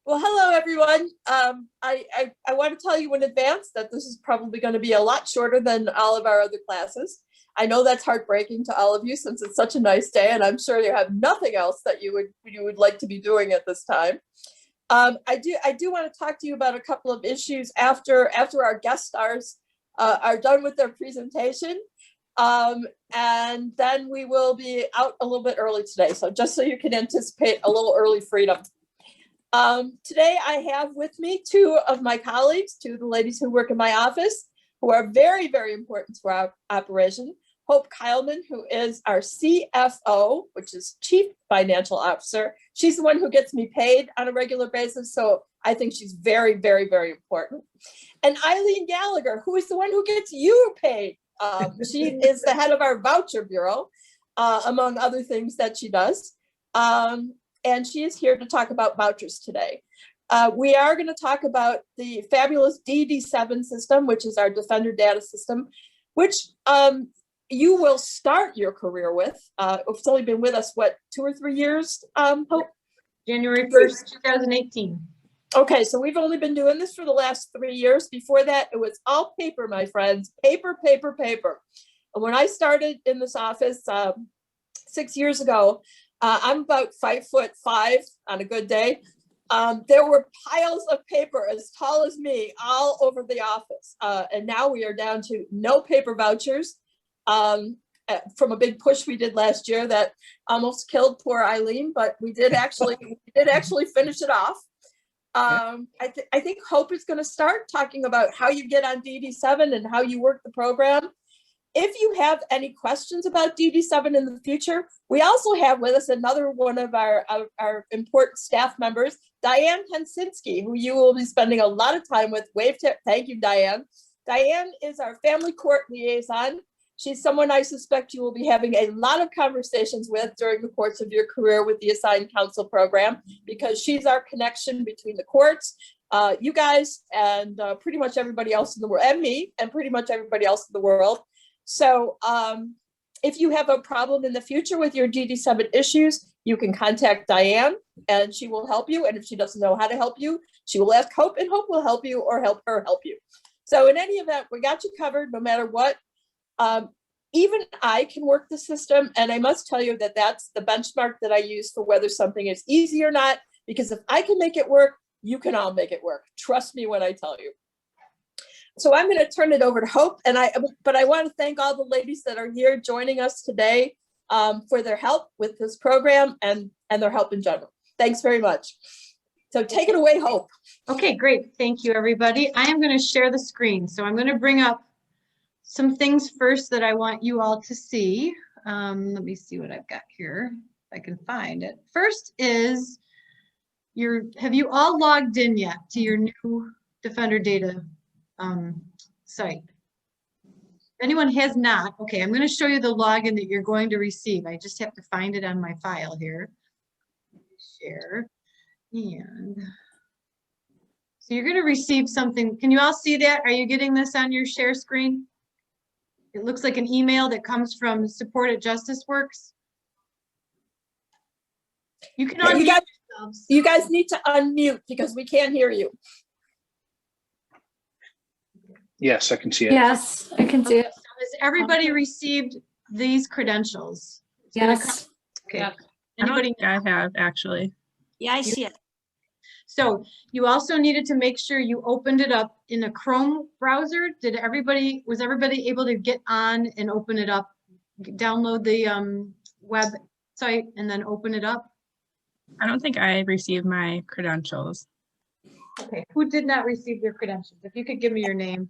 Well, hello, everyone. I want to tell you in advance that this is probably going to be a lot shorter than all of our other classes. I know that's heartbreaking to all of you since it's such a nice day, and I'm sure you have nothing else that you would like to be doing at this time. I do want to talk to you about a couple of issues after our guest stars are done with their presentation. And then we will be out a little bit early today. So just so you can anticipate a little early freedom. Today I have with me two of my colleagues, two of the ladies who work in my office, who are very, very important to our operation. Hope Kyleman, who is our CFO, which is Chief Financial Officer. She's the one who gets me paid on a regular basis, so I think she's very, very, very important. And Eileen Gallagher, who is the one who gets you paid. She is the head of our voucher bureau, among other things that she does. And she is here to talk about vouchers today. We are going to talk about the fabulous DD7 system, which is our Defender data system, which you will start your career with. It's only been with us, what, 2 or 3 years, Hope? January 1st, 2018. Okay, so we've only been doing this for the last 3 years. Before that, it was all paper, my friends, paper, paper, paper. And when I started in this office 6 years ago, I'm about 5'5" on a good day. There were piles of paper as tall as me all over the office. And now we are down to no paper vouchers from a big push we did last year that almost killed poor Eileen, but we did actually finish it off. I think Hope is going to start talking about how you get on DD7 and how you work the program. If you have any questions about DD7 in the future, we also have with us another one of our important staff members, Diane Hensinski, who you will be spending a lot of time with. Wave tip. Thank you, Diane. Diane is our family court liaison. She's someone I suspect you will be having a lot of conversations with during the course of your career with the Assigned Counsel program, because she's our connection between the courts, you guys, and pretty much everybody else in the world, and me, and pretty much everybody else in the world. So if you have a problem in the future with your DD7 issues, you can contact Diane and she will help you. And if she doesn't know how to help you, she will ask Hope and Hope will help you or help her help you. So in any event, we got you covered no matter what. Even I can work the system. And I must tell you that that's the benchmark that I use for whether something is easy or not, because if I can make it work, you can all make it work. Trust me when I tell you. So I'm going to turn it over to Hope, but I want to thank all the ladies that are here joining us today for their help with this program and their help in general. Thanks very much. So take it away, Hope. Okay, great. Thank you, everybody. I am going to share the screen. So I'm going to bring up some things first that I want you all to see. Let me see what I've got here, if I can find it. First is, have you all logged in yet to your new Defender data site? If anyone has not, okay, I'm going to show you the login that you're going to receive. I just have to find it on my file here. Share. And so you're going to receive something. Can you all see that? Are you getting this on your share screen? It looks like an email that comes from support@JusticeWorks. You can unmute yourselves. You guys need to unmute because we can't hear you. Yes, I can see it. Yes, I can see it. So has everybody received these credentials? Yes. Okay. Yeah. Anybody? I have actually. Yeah, I see it. So you also needed to make sure you opened it up in a Chrome browser. Was everybody able to get on and open it up, download the website and then open it up? I don't think I received my credentials. Okay, who did not receive their credentials? If you could give me your name.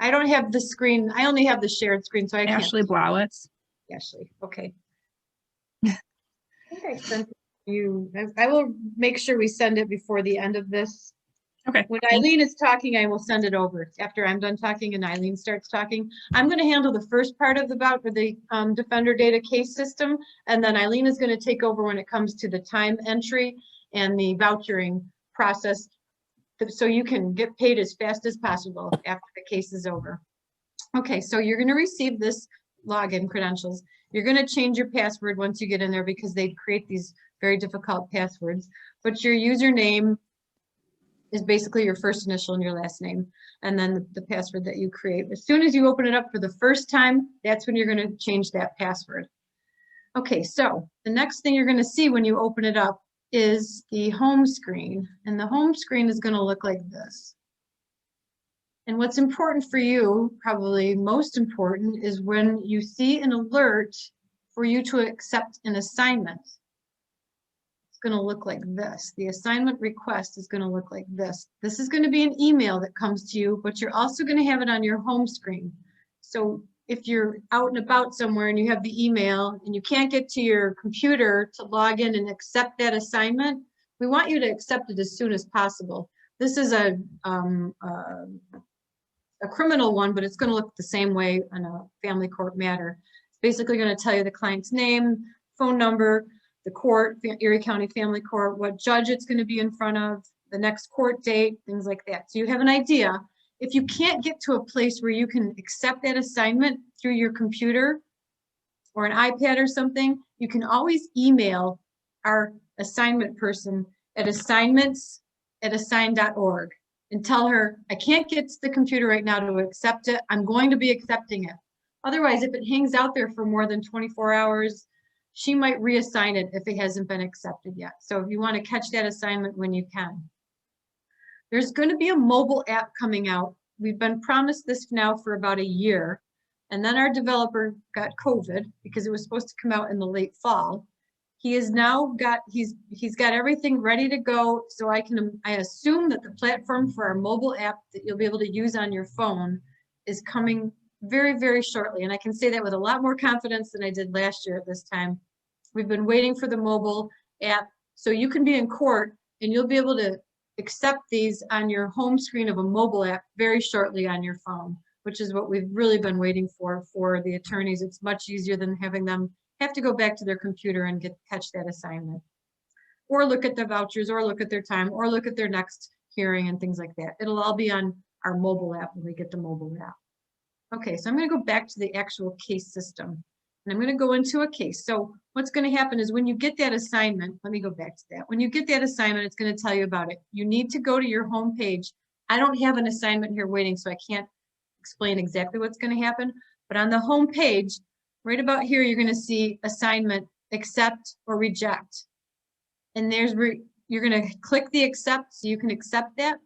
I don't have the screen. I only have the shared screen, so I can't. Ashley Blowitz. Ashley, okay. I think I sent it to you. I will make sure we send it before the end of this. Okay. When Eileen is talking, I will send it over. After I'm done talking and Eileen starts talking, I'm going to handle the first part of the Defender data case system, and then Eileen is going to take over when it comes to the time entry and the vouchering process, so you can get paid as fast as possible after the case is over. Okay, so you're going to receive this login credentials. You're going to change your password once you get in there because they create these very difficult passwords. But your username is basically your first initial and your last name, and then the password that you create. As soon as you open it up for the first time, that's when you're going to change that password. Okay, so the next thing you're going to see when you open it up is the home screen, and the home screen is going to look like this. And what's important for you, probably most important, is when you see an alert for you to accept an assignment. It's going to look like this. The assignment request is going to look like this. This is going to be an email that comes to you, but you're also going to have it on your home screen. So if you're out and about somewhere and you have the email and you can't get to your computer to log in and accept that assignment, we want you to accept it as soon as possible. This is a criminal one, but it's going to look the same way on a family court matter. It's basically going to tell you the client's name, phone number, the court, Erie County Family Court, what judge it's going to be in front of, the next court date, things like that. So you have an idea. If you can't get to a place where you can accept that assignment through your computer or an iPad or something, you can always email our assignment person at assignments@assign.org and tell her, I can't get to the computer right now to accept it. I'm going to be accepting it. Otherwise, if it hangs out there for more than 24 hours, she might reassign it if it hasn't been accepted yet. So if you want to catch that assignment when you can. There's going to be a mobile app coming out. We've been promised this now for about a year. And then our developer got COVID because it was supposed to come out in the late fall. He has now got, he's got everything ready to go. So I assume that the platform for our mobile app that you'll be able to use on your phone is coming very, very shortly. And I can say that with a lot more confidence than I did last year at this time. We've been waiting for the mobile app. So you can be in court and you'll be able to accept these on your home screen of a mobile app very shortly on your phone, which is what we've really been waiting for the attorneys. It's much easier than having them have to go back to their computer and catch that assignment, or look at the vouchers, or look at their time, or look at their next hearing and things like that. It'll all be on our mobile app when we get the mobile app. Okay, so I'm going to go back to the actual case system, and I'm going to go into a case. So what's going to happen is when you get that assignment, let me go back to that. When you get that assignment, it's going to tell you about it. You need to go to your home page. I don't have an assignment here waiting, so I can't explain exactly what's going to happen, but on the home page, right about here, you're going to see assignment, accept or reject. And there's where you're going to click the accept so you can accept that.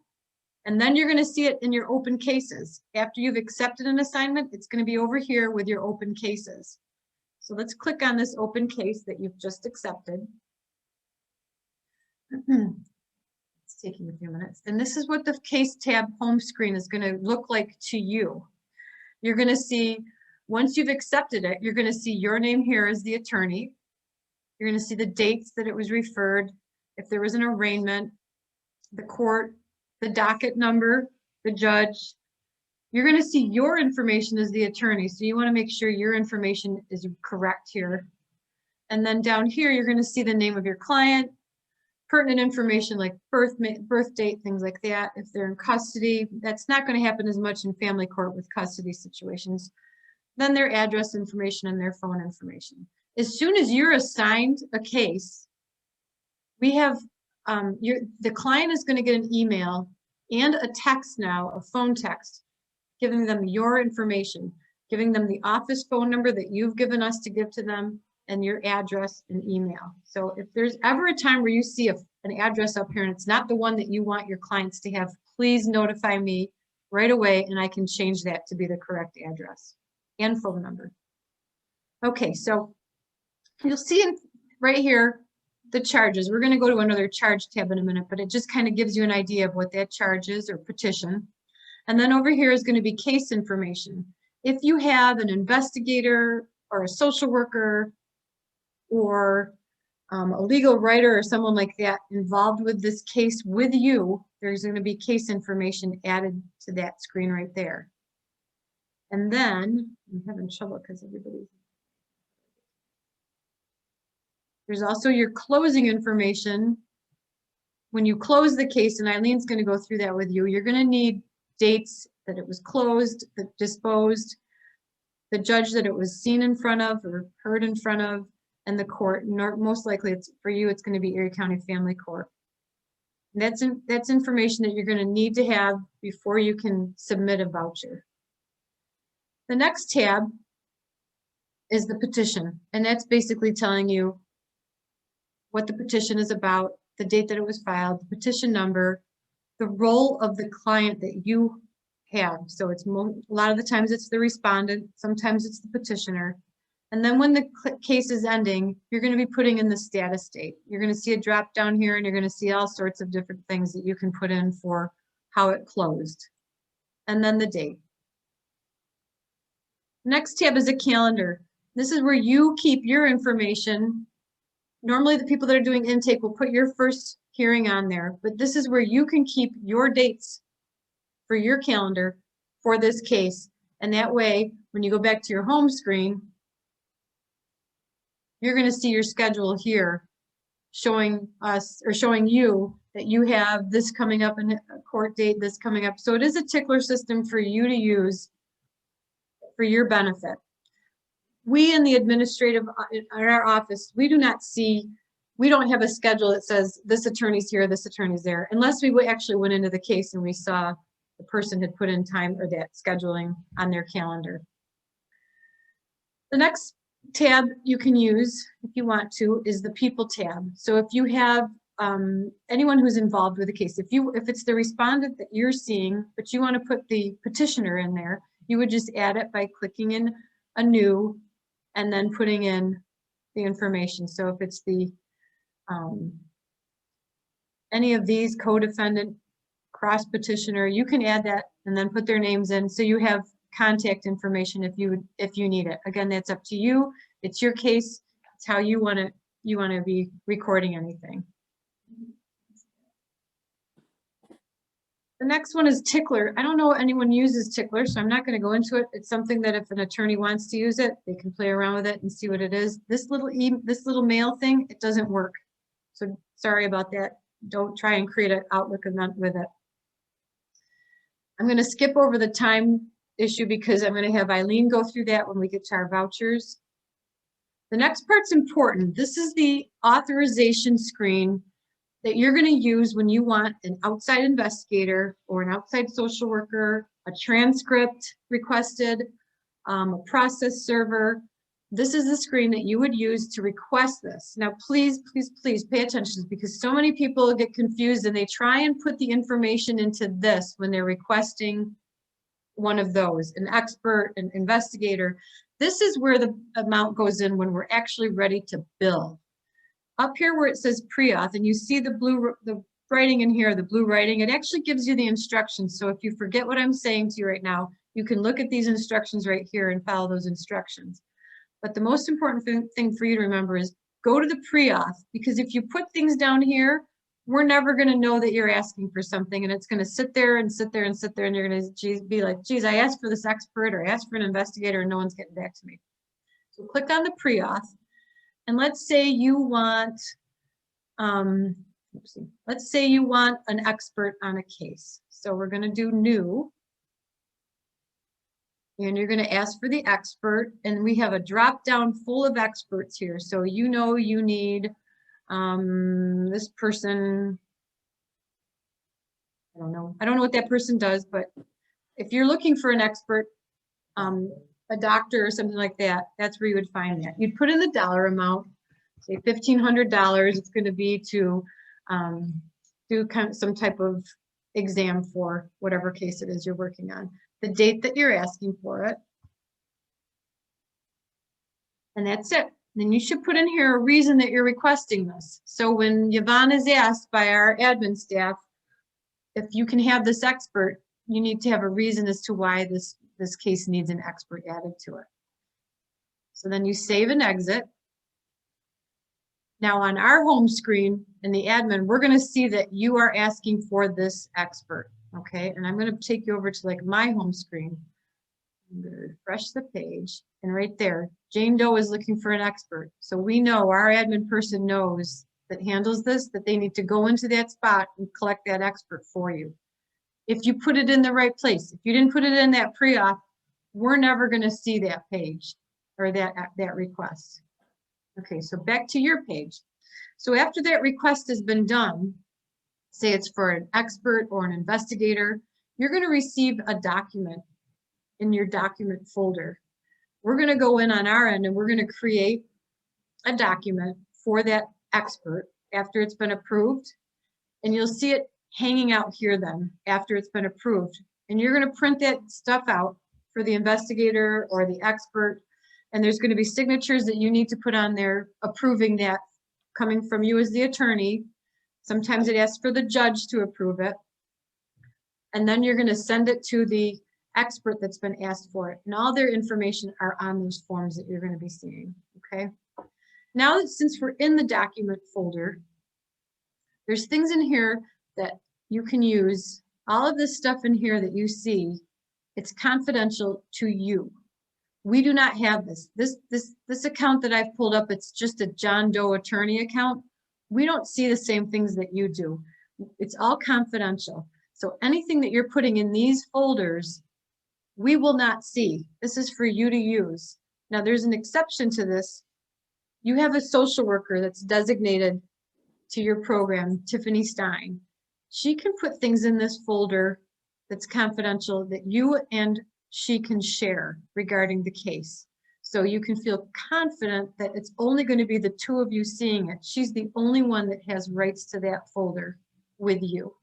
And then you're going to see it in your open cases. After you've accepted an assignment, it's going to be over here with your open cases. So let's click on this open case that you've just accepted. It's taking a few minutes. And this is what the case tab home screen is going to look like to you. You're going to see, once you've accepted it, you're going to see your name here as the attorney. You're going to see the dates that it was referred, if there was an arraignment, the court, the docket number, the judge. You're going to see your information as the attorney. So you want to make sure your information is correct here. And then down here, you're going to see the name of your client, pertinent information like birth date, things like that. If they're in custody, that's not going to happen as much in family court with custody situations. Then their address information and their phone information. As soon as you're assigned a case, we have, the client is going to get an email and a text now, a phone text, giving them your information, giving them the office phone number that you've given us to give to them, and your address and email. So if there's ever a time where you see an address up here and it's not the one that you want your clients to have, please notify me right away and I can change that to be the correct address and phone number. Okay, so you'll see right here the charges. We're going to go to another charge tab in a minute, but it just kind of gives you an idea of what that charge is or petition. And then over here is going to be case information. If you have an investigator or a social worker or a legal writer or someone like that involved with this case with you, there's going to be case information added to that screen right there. And then I'm having trouble because there's also your closing information. When you close the case, and Eileen's going to go through that with you, you're going to need dates that it was closed, that disposed, the judge that it was seen in front of or heard in front of, and the court. Most likely, it's for you, it's going to be Erie County Family Court. That's information that you're going to need to have before you can submit a voucher. The next tab is the petition, and that's basically telling you what the petition is about, the date that it was filed, the petition number, the role of the client that you have. So it's a lot of the times it's the respondent, sometimes it's the petitioner. And then when the case is ending, you're going to be putting in the status date. You're going to see a drop down here, and you're going to see all sorts of different things that you can put in for how it closed. And then the date. Next tab is a calendar. This is where you keep your information. Normally the people that are doing intake will put your first hearing on there, but this is where you can keep your dates for your calendar for this case. And that way, when you go back to your home screen, you're going to see your schedule here showing us or showing you that you have this coming up in a court date, this coming up. So it is a tickler system for you to use for your benefit. We in the administrative, in our office, we do not see, we don't have a schedule that says this attorney's here, this attorney's there, unless we actually went into the case and we saw the person had put in time or that scheduling on their calendar. The next tab you can use if you want to is the people tab. So if you have anyone who's involved with the case, if it's the respondent that you're seeing, but you want to put the petitioner in there, you would just add it by clicking in a new and then putting in the information. So if it's the any of these co-defendant, cross petitioner, you can add that and then put their names in so you have contact information if you need it. Again, that's up to you. It's your case. It's how you want to be recording anything. The next one is Tickler. I don't know anyone uses Tickler, so I'm not going to go into it. It's something that if an attorney wants to use it, they can play around with it and see what it is. This little mail thing, it doesn't work. So sorry about that. Don't try and create an Outlook event with it. I'm going to skip over the time issue because I'm going to have Eileen go through that when we get to our vouchers. The next part's important. This is the authorization screen that you're going to use when you want an outside investigator or an outside social worker, a transcript requested, a process server. This is the screen that you would use to request this. Now, please, please, please pay attention because so many people get confused and they try and put the information into this when they're requesting one of those, an expert, an investigator. This is where the amount goes in when we're actually ready to bill. Up here where it says pre-auth and you see the writing in here, the blue writing, it actually gives you the instructions. So if you forget what I'm saying to you right now, you can look at these instructions right here and follow those instructions. But the most important thing for you to remember is go to the pre-auth, because if you put things down here, we're never going to know that you're asking for something, and it's going to sit there and sit there and sit there, and you're going to be like, geez, I asked for this expert or I asked for an investigator and no one's getting back to me. So click on the pre-auth, and let's say you want, let's say you want an expert on a case. So we're going to do new. And you're going to ask for the expert, and we have a drop down full of experts here. So you know you need this person. I don't know what that person does, but if you're looking for an expert, a doctor or something like that, that's where you would find that. You'd put in the dollar amount, say $1,500. It's going to be to do kind of some type of exam for whatever case it is you're working on. The date that you're asking for it. And that's it. Then you should put in here a reason that you're requesting this. So when Yvonne is asked by our admin staff, if you can have this expert, you need to have a reason as to why this case needs an expert added to it. So then you save and exit. Now on our home screen in the admin, we're going to see that you are asking for this expert. Okay, and I'm going to take you over to like my home screen. I'm going to refresh the page, and right there, Jane Doe is looking for an expert. So we know, our admin person knows that handles this, that they need to go into that spot and collect that expert for you. If you put it in the right place, if you didn't put it in that pre-op, we're never going to see that page or that request. Okay, so back to your page. So after that request has been done, say it's for an expert or an investigator, you're going to receive a document in your document folder. We're going to go in on our end and we're going to create a document for that expert after it's been approved. And you'll see it hanging out here then after it's been approved. And you're going to print that stuff out for the investigator or the expert. And there's going to be signatures that you need to put on there approving that coming from you as the attorney. Sometimes it asks for the judge to approve it. And then you're going to send it to the expert that's been asked for it. And all their information are on those forms that you're going to be seeing, okay? Now that since we're in the document folder, there's things in here that you can use. All of this stuff in here that you see, it's confidential to you. We do not have this. This account that I've pulled up, it's just a John Doe attorney account. We don't see the same things that you do. It's all confidential. So anything that you're putting in these folders, we will not see. This is for you to use. Now there's an exception to this. You have a social worker that's designated to your program, Tiffany Stein. She can put things in this folder that's confidential that you and she can share regarding the case. So you can feel confident that it's only going to be the two of you seeing it. She's the only one that has rights to that folder with you.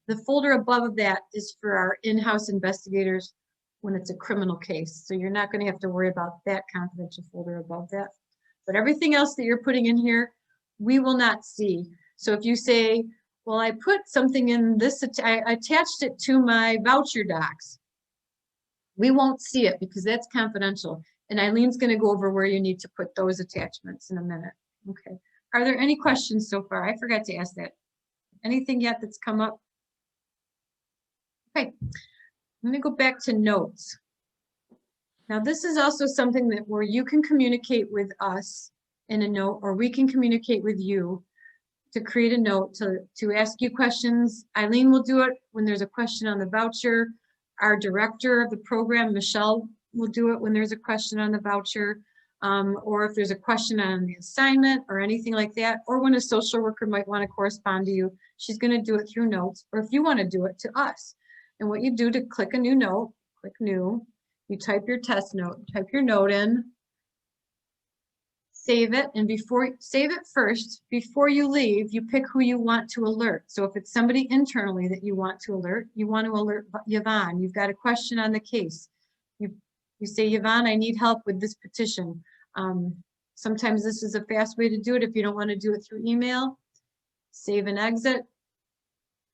The folder above of that is for our in-house investigators when it's a criminal case. So you're not going to have to worry about that confidential folder above that. But everything else that you're putting in here, we will not see. So if you say, well, I put something in this, I attached it to my voucher docs, we won't see it because that's confidential. And Eileen's going to go over where you need to put those attachments in a minute. Okay. Are there any questions so far? I forgot to ask that. Anything yet that's come up? Okay. Let me go back to notes. Now, this is also something that where you can communicate with us in a note, or we can communicate with you to create a note to ask you questions. Eileen will do it when there's a question on the voucher. Our director of the program, Michelle, will do it when there's a question on the voucher, or if there's a question on the assignment or anything like that, or when a social worker might want to correspond to you, she's going to do it through notes, or if you want to do it to us. And what you do to click a new note, click new, you type your test note, type your note in, save it, and save it first, before you leave, you pick who you want to alert. So if it's somebody internally that you want to alert Yvonne. You've got a question on the case. You say, Yvonne, I need help with this petition. Sometimes this is a fast way to do it if you don't want to do it through email. Save and exit.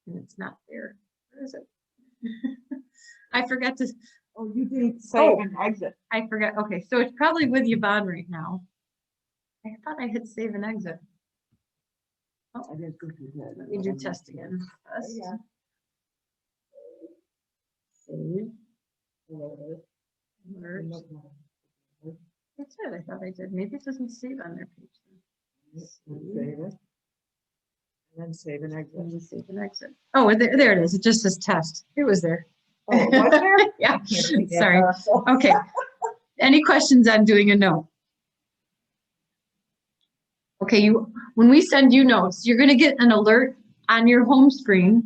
And it's not there. Where is it? I forgot to. Oh, you didn't save and exit. I forgot. Okay, so it's probably with Yvonne right now. I thought I hit save and exit. Oh, I didn't think you did. let me do test again. Test. Yeah. Save. Alert. That's it. I thought I did. Maybe it doesn't save on their page. Save it. And then save and exit. Let me save and exit. Oh, there it is. It just says test. It was there. Oh, was there? Yeah. Sorry. Okay. Any questions on doing a note? Okay, when we send you notes, you're going to get an alert on your home screen.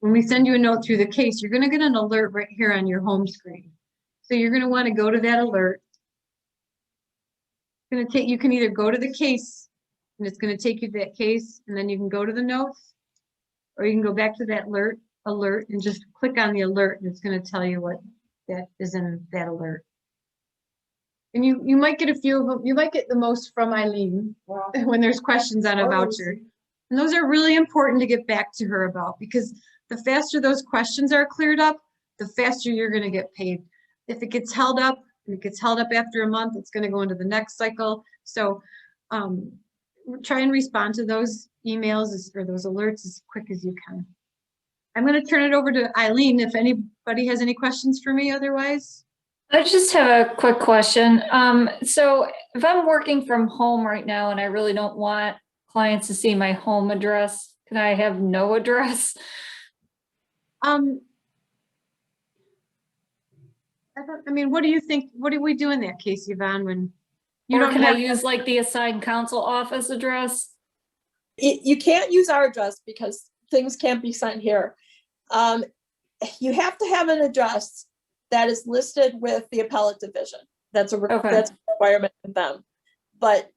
When we send you a note through the case, you're going to get an alert right here on your home screen. So you're going to want to go to that alert. It's going to take, you can either go to the case and it's going to take you to that case, and then you can go to the notes, or you can go back to that alert and just click on the alert, and it's going to tell you what that is in that alert. And you might get a few of them. You might get the most from Eileen Well, when there's questions on a voucher. And those are really important to get back to her about, because the faster those questions are cleared up, the faster you're going to get paid. If it gets held up, and it gets held up after a month, it's going to go into the next cycle. So try and respond to those emails or those alerts as quick as you can. I'm going to turn it over to Eileen if anybody has any questions for me otherwise. I just have a quick question. So if I'm working from home right now and I really don't want clients to see my home address, can I have no address? I mean, what do you think? What do we do in that case, Yvonne, when you Or don't can I have, use like the assigned counsel office address? You can't use our address because things can't be sent here. You have to have an address that is listed with the appellate division. That's a requirement of them. But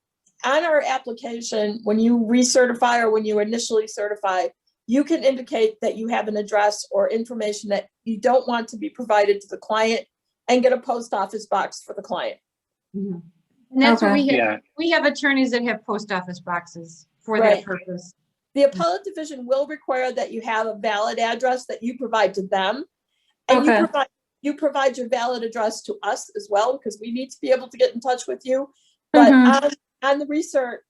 on our application, when you recertify or when you initially certify, you can indicate that you have an address or information that you don't want to be provided to the client and get a post office box for the client. And that's what Okay. we have. Yeah, We have attorneys that have post office boxes for that Right. purpose. The appellate division will require that you have a valid address that you provide to them. And Okay. you provide your valid address to us as well, because we need to be able to get in touch with you. But Mhm. on the research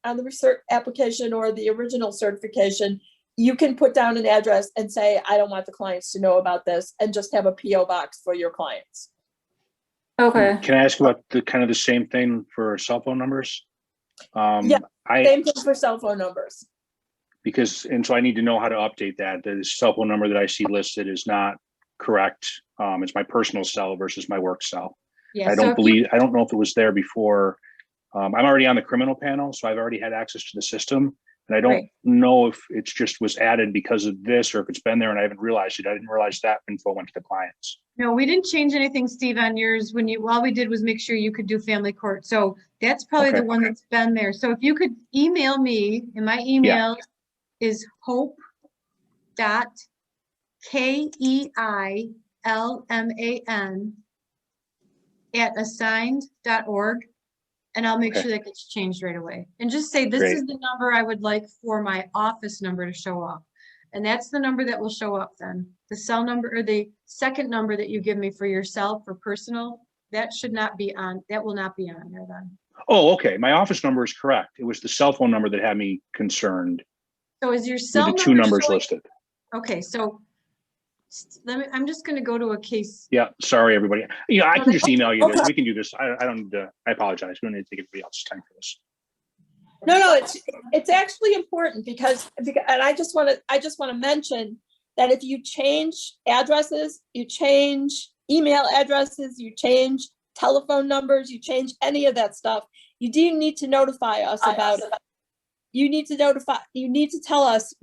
application or the original certification, you can put down an address and say, I don't want the clients to know about this, and just have a PO box for your clients. Okay. can I ask about the kind of the same thing for cell phone numbers? Yeah, I, Same thing for cell phone numbers. because, and so I need to know how to update that. The cell phone number that I see listed is not correct. It's my personal cell versus my work cell. Yeah, I so don't if believe, I don't know if it was there before. I'm already on the criminal panel, so I've already had access to the system. And I don't Right. know if it's just was added because of this or if it's been there and I haven't realized it. I didn't realize that info went to the clients. No, we didn't change anything, Steve, on yours. All we did was make sure you could do family court. So that's probably the Okay. one that's been there. So if you could email me, and my email is hope.keilman@assigned.org. And I'll make Okay. sure that gets changed right away. And just say, this is the number I would like for my office number to show up. And that's the number that will show up then. The cell number or the second number that you give me for yourself for personal, that should not be on, that will not be on there then. Oh, okay. My office number is correct. It was the cell phone number that had me concerned So is your with cell the number two numbers showing- listed. Okay, so I'm just gonna go to a case. Yeah, sorry, everybody. Yeah, I can just email you this. Okay. We can do this. I don't need to, I apologize. We don't need to take everybody else's time for this. No, it's actually important because, and I just want to mention that if you change addresses, you change email addresses, you change telephone numbers, you change any of that stuff, you do need to notify us about it. You need to tell us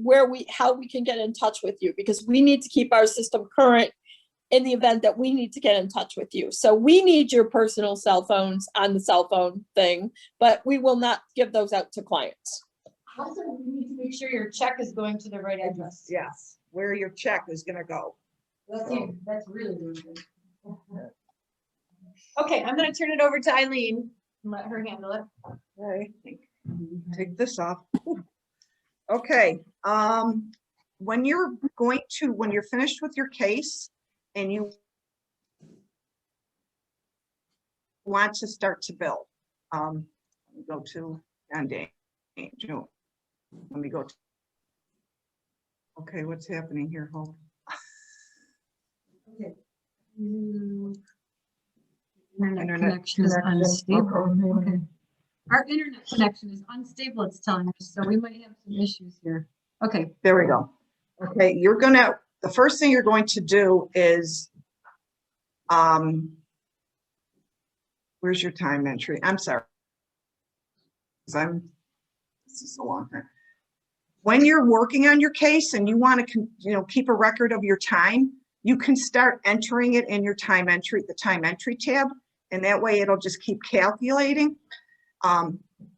how we can get in touch with you, because we need to keep our system current in the event that we need to get in touch with you. So we need your personal cell phones on the cell phone thing, but we will not give those out to clients. Also, you need to make sure your check is going to the right address. Yes, where your check is gonna go. That's really good. Okay, I'm gonna turn it over to Eileen and let her handle it. Okay, take this off. Okay, when you're finished with your case and you want to start to bill, go to ending. Let me go. Okay, what's happening here? Hold. Internet connection is unstable. Okay. Our internet connection is unstable, it's telling us, so we might have some issues here. Okay, There we go. Okay, the first thing you're going to do is, where's your time entry? I'm sorry. This is so long here. When you're working on your case and you want to, keep a record of your time, you can start entering it in your time entry, the time entry tab, and that way it'll just keep calculating.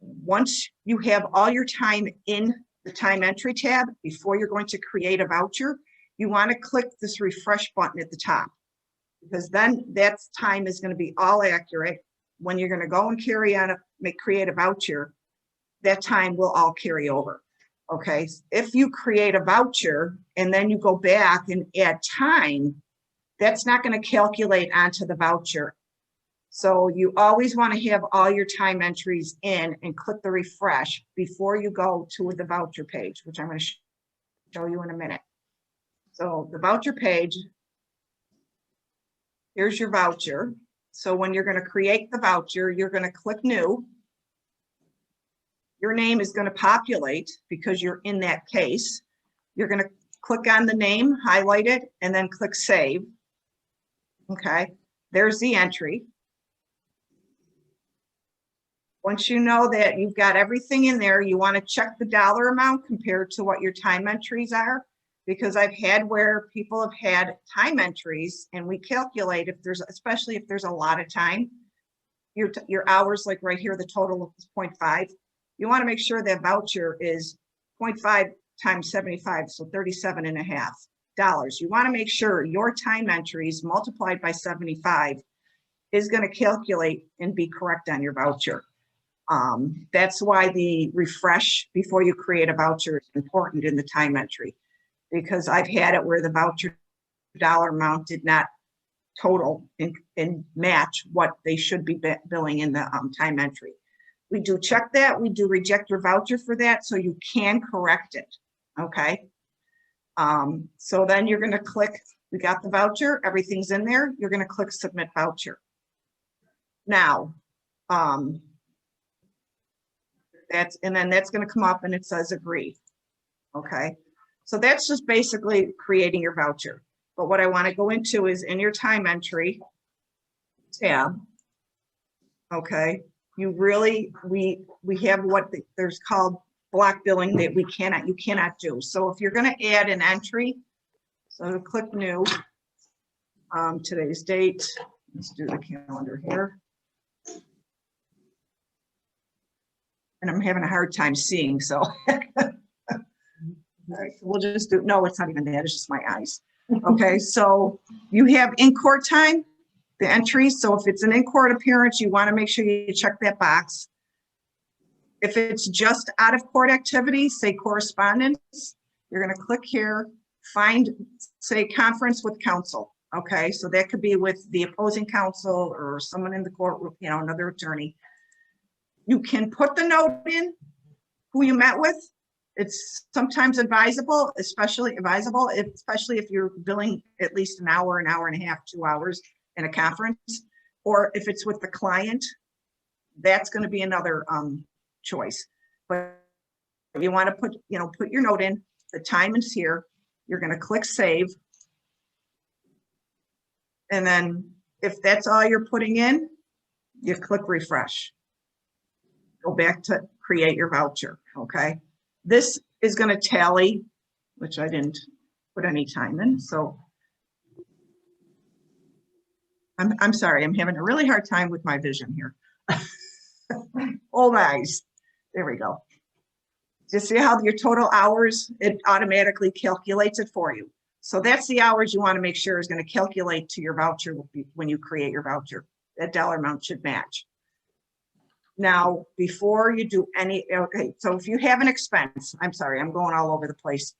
Once you have all your time in the time entry tab, before you're going to create a voucher, you want to click this refresh button at the top, because then that time is going to be all accurate. When you're going to go and create a voucher, that time will all carry over. Okay, if you create a voucher and then you go back and add time, that's not going to calculate onto the voucher. So you always want to have all your time entries in and click the refresh before you go to the voucher page, which I'm going to show you in a minute. So the voucher page, here's your voucher. So when you're going to create the voucher, you're going to click new. Your name is going to populate because you're in that case. You're going to click on the name, highlight it, and then click save. Okay, there's the entry. Once you know that you've got everything in there, you want to check the dollar amount compared to what your time entries are. Because I've had where people have had time entries and we calculate if there's, especially if there's a lot of time, your hours, like right here, the total is 0.5. You want to make sure that voucher is 0.5 times 75, so $37.50. You want to make sure your time entries multiplied by 75 is going to calculate and be correct on your voucher. That's why the refresh before you create a voucher is important in the time entry, because I've had it where the voucher dollar amount did not total and match what they should be billing in the time entry. We do check that. We do reject your voucher for that, so you can correct it. Okay. So then you're going to click, we got the voucher, everything's in there. You're going to click submit voucher. Now, and then that's going to come up and it says agree. Okay. So that's just basically creating your voucher. But what I want to go into is in your time entry tab. Okay. You really, we have what there's called block billing that you cannot do. So if you're going to add an entry, so click new, today's date, let's do the calendar here. And I'm having a hard time seeing, so. All right, so we'll just do, no, it's not even that, it's just my eyes. Okay, so you have in-court time, the entries. So if it's an in-court appearance, you want to make sure you check that box. If it's just out-of-court activity, say correspondence, you're going to click here, find, say, conference with counsel. Okay, so that could be with the opposing counsel or someone in the court, you know, another attorney. You can put the note in who you met with. It's sometimes advisable, especially if you're billing at least an hour and a half, 2 hours in a conference, or if it's with the client, that's going to be another choice. But if you want to put your note in, the time is here. You're going to click save. And then if that's all you're putting in, you click refresh. Go back to create your voucher, okay? This is going to tally, which I didn't put any time in, so I'm sorry, I'm having a really hard time with my vision here. Old eyes. There we go. You see how your total hours, it automatically calculates it for you. So that's the hours you want to make sure is going to calculate to your voucher when you create your voucher. That dollar amount should match. Now, before you do any, okay, so if you have an expense, I'm sorry, I'm going all over the place.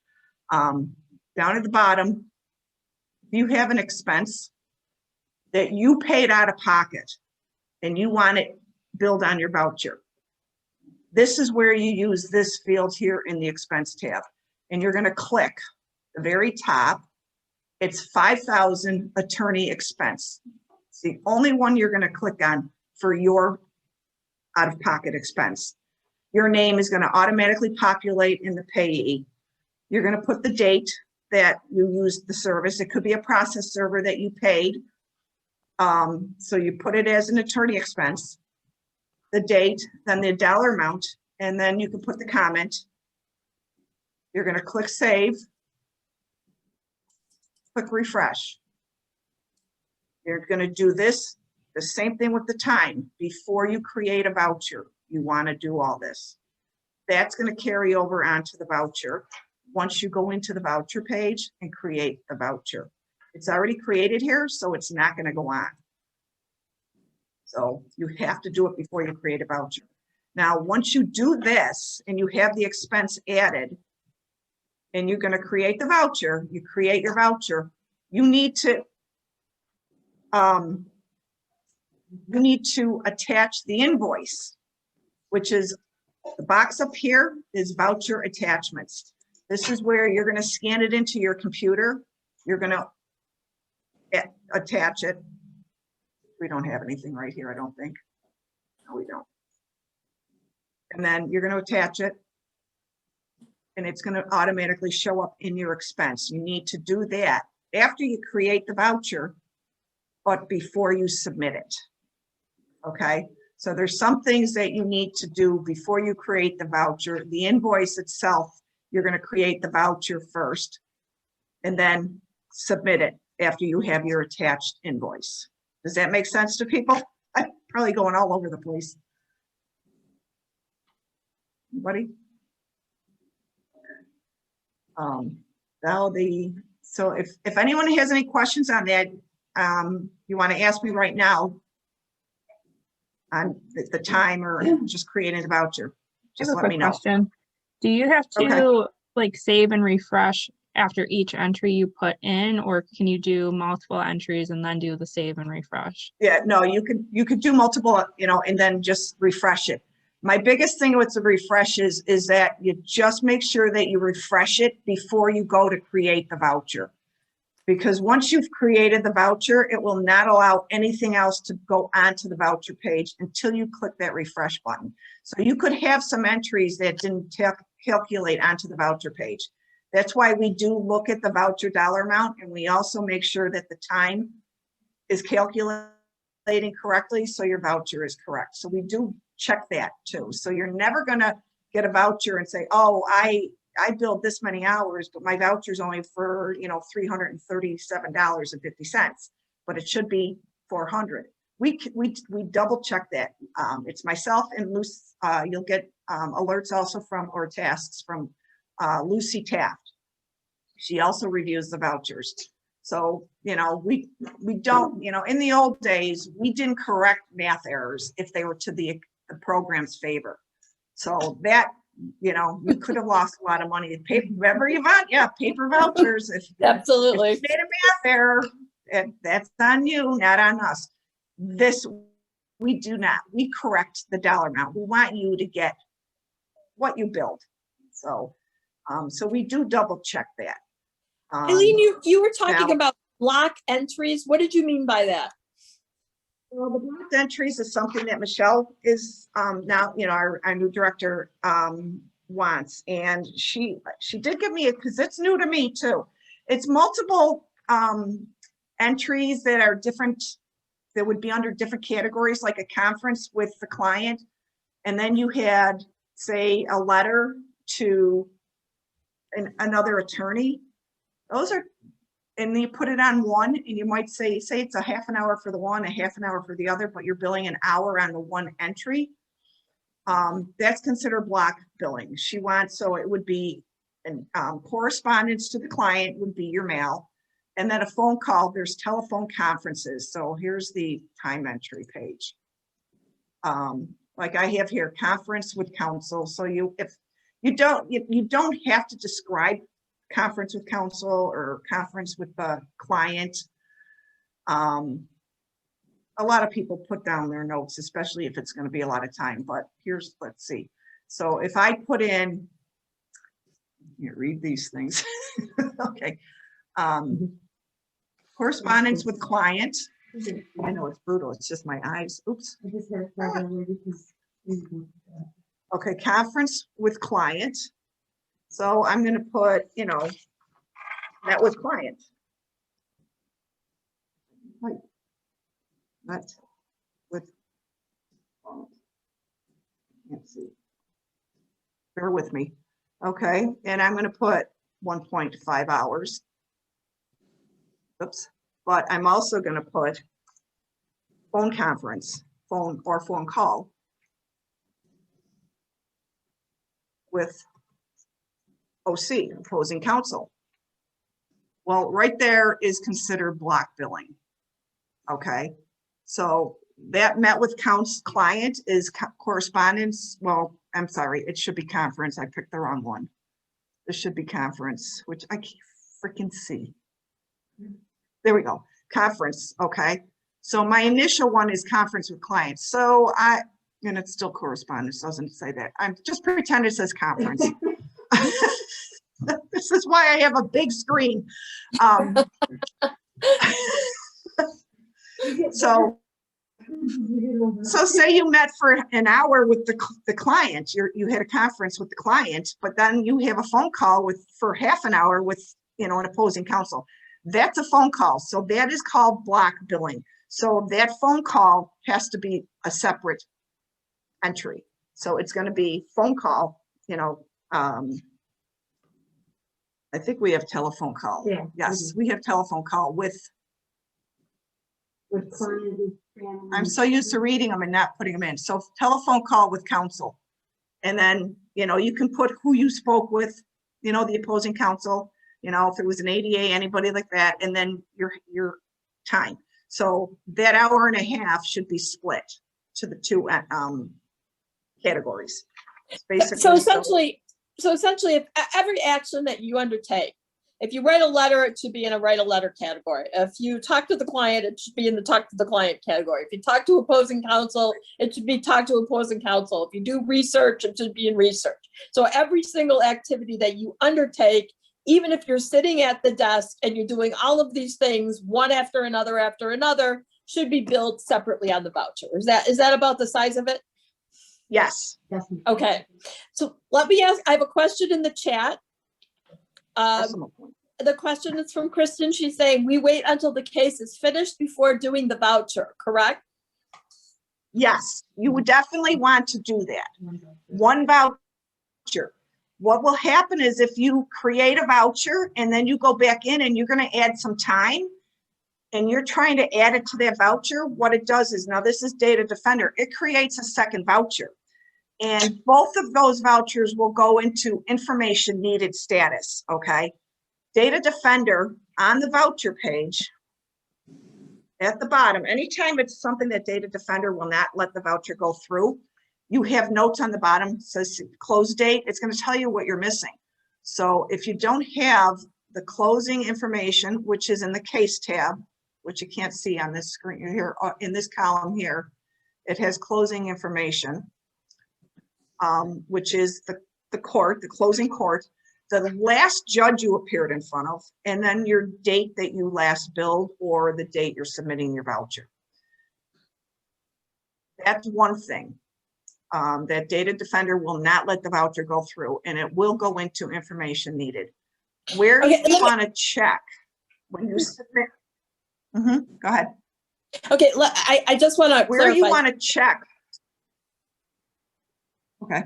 Down at the bottom, if you have an expense that you paid out of pocket and you want it billed on your voucher, this is where you use this field here in the expense tab. And you're going to click the very top. It's $5,000 attorney expense. It's the only one you're going to click on for your out-of-pocket expense. Your name is going to automatically populate in the payee. You're going to put the date that you used the service. It could be a process server that you paid. So you put it as an attorney expense, the date, then the dollar amount, and then you can put the comment. You're going to click save, click refresh. You're going to do this, the same thing with the time. Before you create a voucher, you want to do all this. That's going to carry over onto the voucher once you go into the voucher page and create the voucher. It's already created here, so it's not going to go on. So you have to do it before you create a voucher. Now, once you do this and you have the expense added and you're going to create the voucher, you create your voucher, you need to attach the invoice, which is the box up here is voucher attachments. This is where you're going to scan it into your computer. You're going to attach it. We don't have anything right here, I don't think. No, we don't. And then you're going to attach it and it's going to automatically show up in your expense. You need to do that after you create the voucher, but before you submit it. Okay, So there's some things that you need to do before you create the voucher. The invoice itself, you're going to create the voucher first and then submit it after you have your attached invoice. Does that make sense to people? I'm probably going all over the place. Anybody? So if anyone has any questions on that, you want to ask me right now on the time or just creating a voucher, just Just a let quick me know. question. Do you have to Okay. like save and refresh after each entry you put in, or can you do multiple entries and then do the save and refresh? Yeah, no, you could do multiple, and then just refresh it. My biggest thing with the refresh is that you just make sure that you refresh it before you go to create the voucher. Because once you've created the voucher, it will not allow anything else to go onto the voucher page until you click that refresh button. So you could have some entries that didn't calculate onto the voucher page. That's why we do look at the voucher dollar amount, and we also make sure that the time is calculating correctly, so your voucher is correct. So we do check that too. So you're never gonna get a voucher and say, oh, I billed this many hours, but my voucher's only for, $337.50, but it should be 400. We double check that. It's myself and Lucy. You'll get alerts also from, or tasks from Lucy Taft. She also reviews the vouchers. So, we don't, in the old days, we didn't correct math errors if they were to the program's favor. So that, you could have lost a lot of money. Remember, Yvonne? Yeah, paper vouchers. If Absolutely. you made a math error, that's on you, not on us. This, we do not. We correct the dollar amount. We want you to get what you billed. So, so we do double check that. Eileen, you were talking now- about block entries. What did you mean by that? Well, the blocked entries is something that Michelle is now, our new director wants, and she did give me because it's new to me too. It's multiple entries that are different, that would be under different categories, like a conference with the client, and then you had, say, a letter to another attorney. Those are, and you put it on one, and you might say it's a half an hour for the one, a half an hour for the other, but you're billing an hour on the one entry. That's considered block billing. She wants, so it would be an correspondence to the client would be your mail, and then a phone call. There's telephone conferences. So here's the time entry page. Like I have here, conference with counsel. So you don't have to describe conference with counsel or conference with the client. A lot of people put down their notes, especially if it's going to be a lot of time, but let's see. So if I put in, you read these things. Okay. Correspondence with client. I know it's brutal. It's just my eyes. Oops. Okay. Conference with client. So I'm going to put, met with client. Met with, let's see. Bear with me. Okay. And I'm going to put 1.5 hours. Oops. But I'm also going to put phone conference, phone call with OC, opposing counsel. Well, right there is considered block billing. Okay, so that met with client is correspondence. Well, I'm sorry, it should be conference. I picked the wrong one. This should be conference, which I can't freaking see. There we go, conference. Okay, so my initial one is conference with clients. So and it's still correspondence, doesn't say that. I'm just pretend it says conference. This is why I have a big screen. So say you met for an hour with the client, you had a conference with the client, but then you have a phone call for half an hour with, an opposing counsel. That's a phone call. So that is called block billing. So that phone call has to be a separate entry. So it's going to be phone call, you know, I think we have telephone call. Yeah, Yes, we have telephone call with, client and family. I'm so used to reading them and not putting them in. So telephone call with counsel. And then, you know, you can put who you spoke with, you know, the opposing counsel, you know, if it was an ADA, anybody like that, and then your time. So that hour and a half should be split to the two categories. It's basically, So essentially, if every action that you undertake, if you write a letter, it should be in a write a letter category. If you talk to the client, it should be in the talk to the client category. If you talk to opposing counsel, it should be talk to opposing counsel. If you do research, it should be in research. So every single activity that you undertake, even if you're sitting at the desk and you're doing all of these things, one after another, should be billed separately on the voucher. Is that about the size of it? yes. Definitely. Okay. So let me ask, I have a question in the chat. Decimal point. The question is from Kristen. She's saying, we wait until the case is finished before doing the voucher, correct? Yes, you would definitely want to do that. One voucher. What will happen is if you create a voucher and then you go back in and you're going to add some time and you're trying to add it to that voucher, what it does is, now this is Data Defender, it creates a second voucher. And both of those vouchers will go into information needed status, okay? Data Defender on the voucher page at the bottom, anytime it's something that Data Defender will not let the voucher go through, you have notes on the bottom, says close date, it's going to tell you what you're missing. So if you don't have the closing information, which is in the case tab, which you can't see on this screen here, in this column here, it has closing information, which is the court, the closing court, the last judge you appeared in front of, and then your date that you last billed or the date you're submitting your voucher. That's one thing. That Data Defender will not let the voucher go through, and it will go into information needed. Where Okay, you want to check when you submit. Go ahead. Okay, I just want to Where you clarify. want to check. Okay.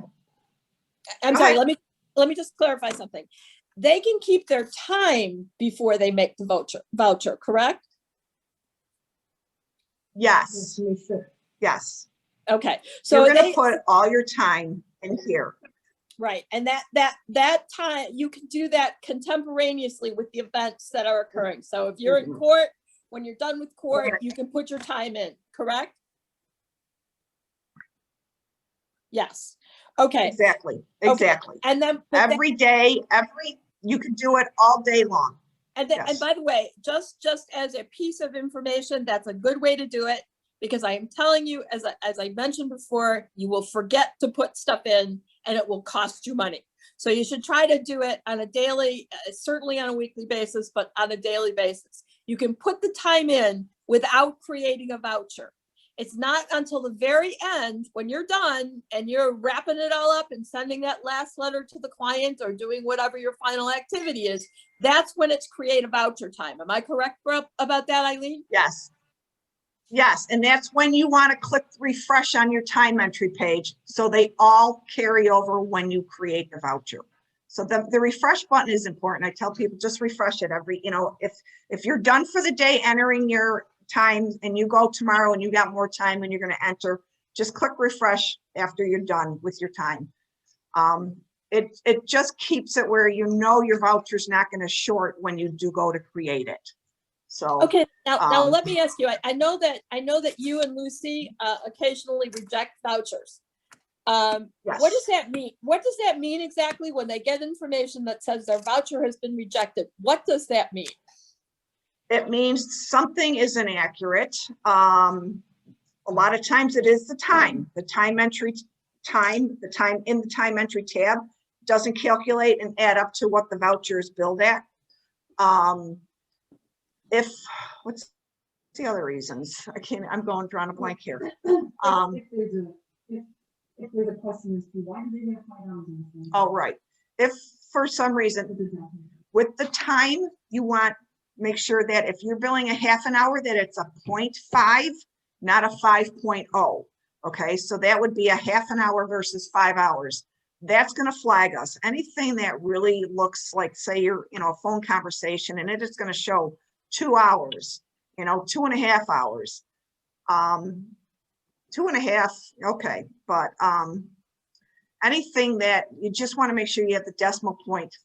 I'm Go sorry, ahead. let me just clarify something. They can keep their time before they make the voucher, correct? Yes. Yes, we should. Yes. Okay, so You're going they, to put all your time in here. right, and that time, you can do that contemporaneously with the events that are occurring. So if you're in court, when you're done with court, Correct. you can put your time in, correct? Yes, okay, Exactly. Okay. Exactly. and then, but then- Every day, you can do it all day long. and then, yes. and by the way, just as a piece of information, that's a good way to do it. Because I am telling you, as I mentioned before, you will forget to put stuff in and it will cost you money. So you should try to do it on a daily, certainly on a weekly basis, but on a daily basis. You can put the time in without creating a voucher. It's not until the very end, when you're done and you're wrapping it all up and sending that last letter to the client or doing whatever your final activity is, that's when it's create a voucher time. Am I correct about that, Eileen? Yes. Yes, and that's when you want to click refresh on your time entry page. So they all carry over when you create the voucher. So the refresh button is important. I tell people just refresh it every, you know, if you're done for the day entering your time and you go tomorrow and you got more time and you're going to enter, just click refresh after you're done with your time. It just keeps it where you know your voucher's not going to short when you do go to create it. So Okay, now Um, let me ask you, I know that you and Lucy occasionally reject vouchers. What does yes, that mean? What does that mean exactly when they get information that says their voucher has been rejected? What does that mean? it means something is inaccurate. A lot of times it is the time entry time, the time in the time entry tab doesn't calculate and add up to what the voucher is billed at. What's the other reasons? I'm drawing a blank here. If there's a question as to why do they get $5? Oh, right. If for some reason, with the time, you want, make sure that if you're billing a half an hour, that it's a 0.5, not a 5.0. Okay, so that would be a half an hour versus 5 hours. That's going to flag us. Anything that really looks like, say you're, a phone conversation and it is going to show 2 hours, 2.5 hours. 2.5, okay, but anything that you just want to make sure you have the decimal point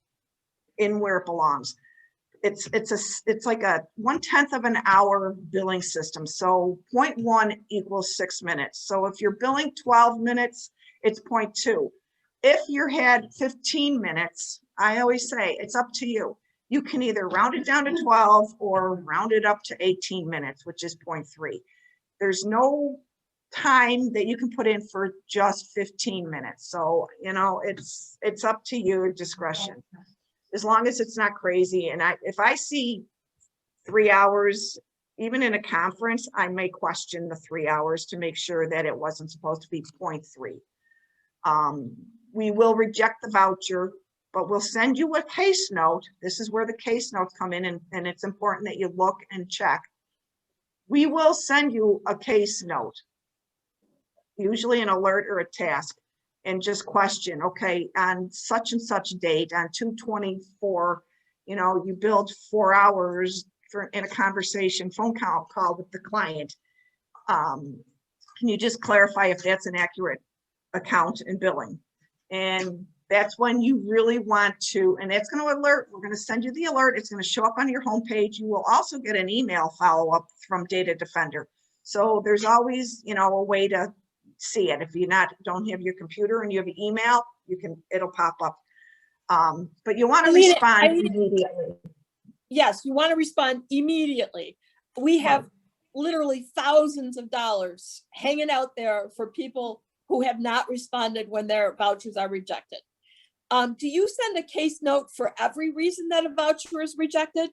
in where it belongs. It's like a 1/10 of an hour billing system. So 0.1 equals 6 minutes. So if you're billing 12 minutes, it's 0.2. If you had 15 minutes, I always say it's up to you. You can either round it down to 12 or round it up to 18 minutes, which is 0.3. There's no time that you can put in for just 15 minutes. So, it's up to your discretion, as long as it's not crazy. And if I see 3 hours, even in a conference, I may question the 3 hours to make sure that it wasn't supposed to be 0.3. We will reject the voucher, but we'll send you a case note. This is where the case notes come in, and it's important that you look and check. We will send you a case note, usually an alert or a task, and just question, okay, on such and such date, on 2/24, you billed 4 hours in a conversation, phone call with the client. Can you just clarify if that's an accurate account and billing? And that's when you really want to, and that's going to alert. We're going to send you the alert. It's going to show up on your homepage. You will also get an email follow-up from Data Defender. So there's always, a way to see it. If you don't have your computer and you have an email, it'll pop up. But you want to respond immediately. Yes, you want to respond immediately. We have literally thousands of dollars hanging out there for people who have not responded when their vouchers are rejected. Do you send a case note for every reason that a voucher is rejected?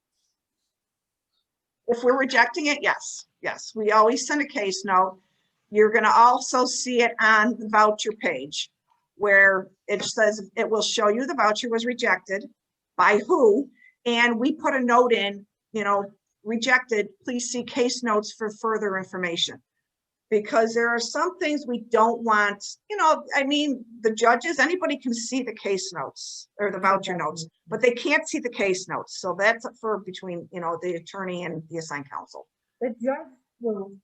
If we're rejecting it, yes. We always send a case note. You're going to also see it on the voucher page where it says it will show you the voucher was rejected by who. And we put a note in, rejected, please see case notes for further information. Because there are some things we don't want, the judges, anybody can see the case notes or the voucher notes, but they can't see the case notes. So that's for between, the attorney and the assigned counsel. The judge will,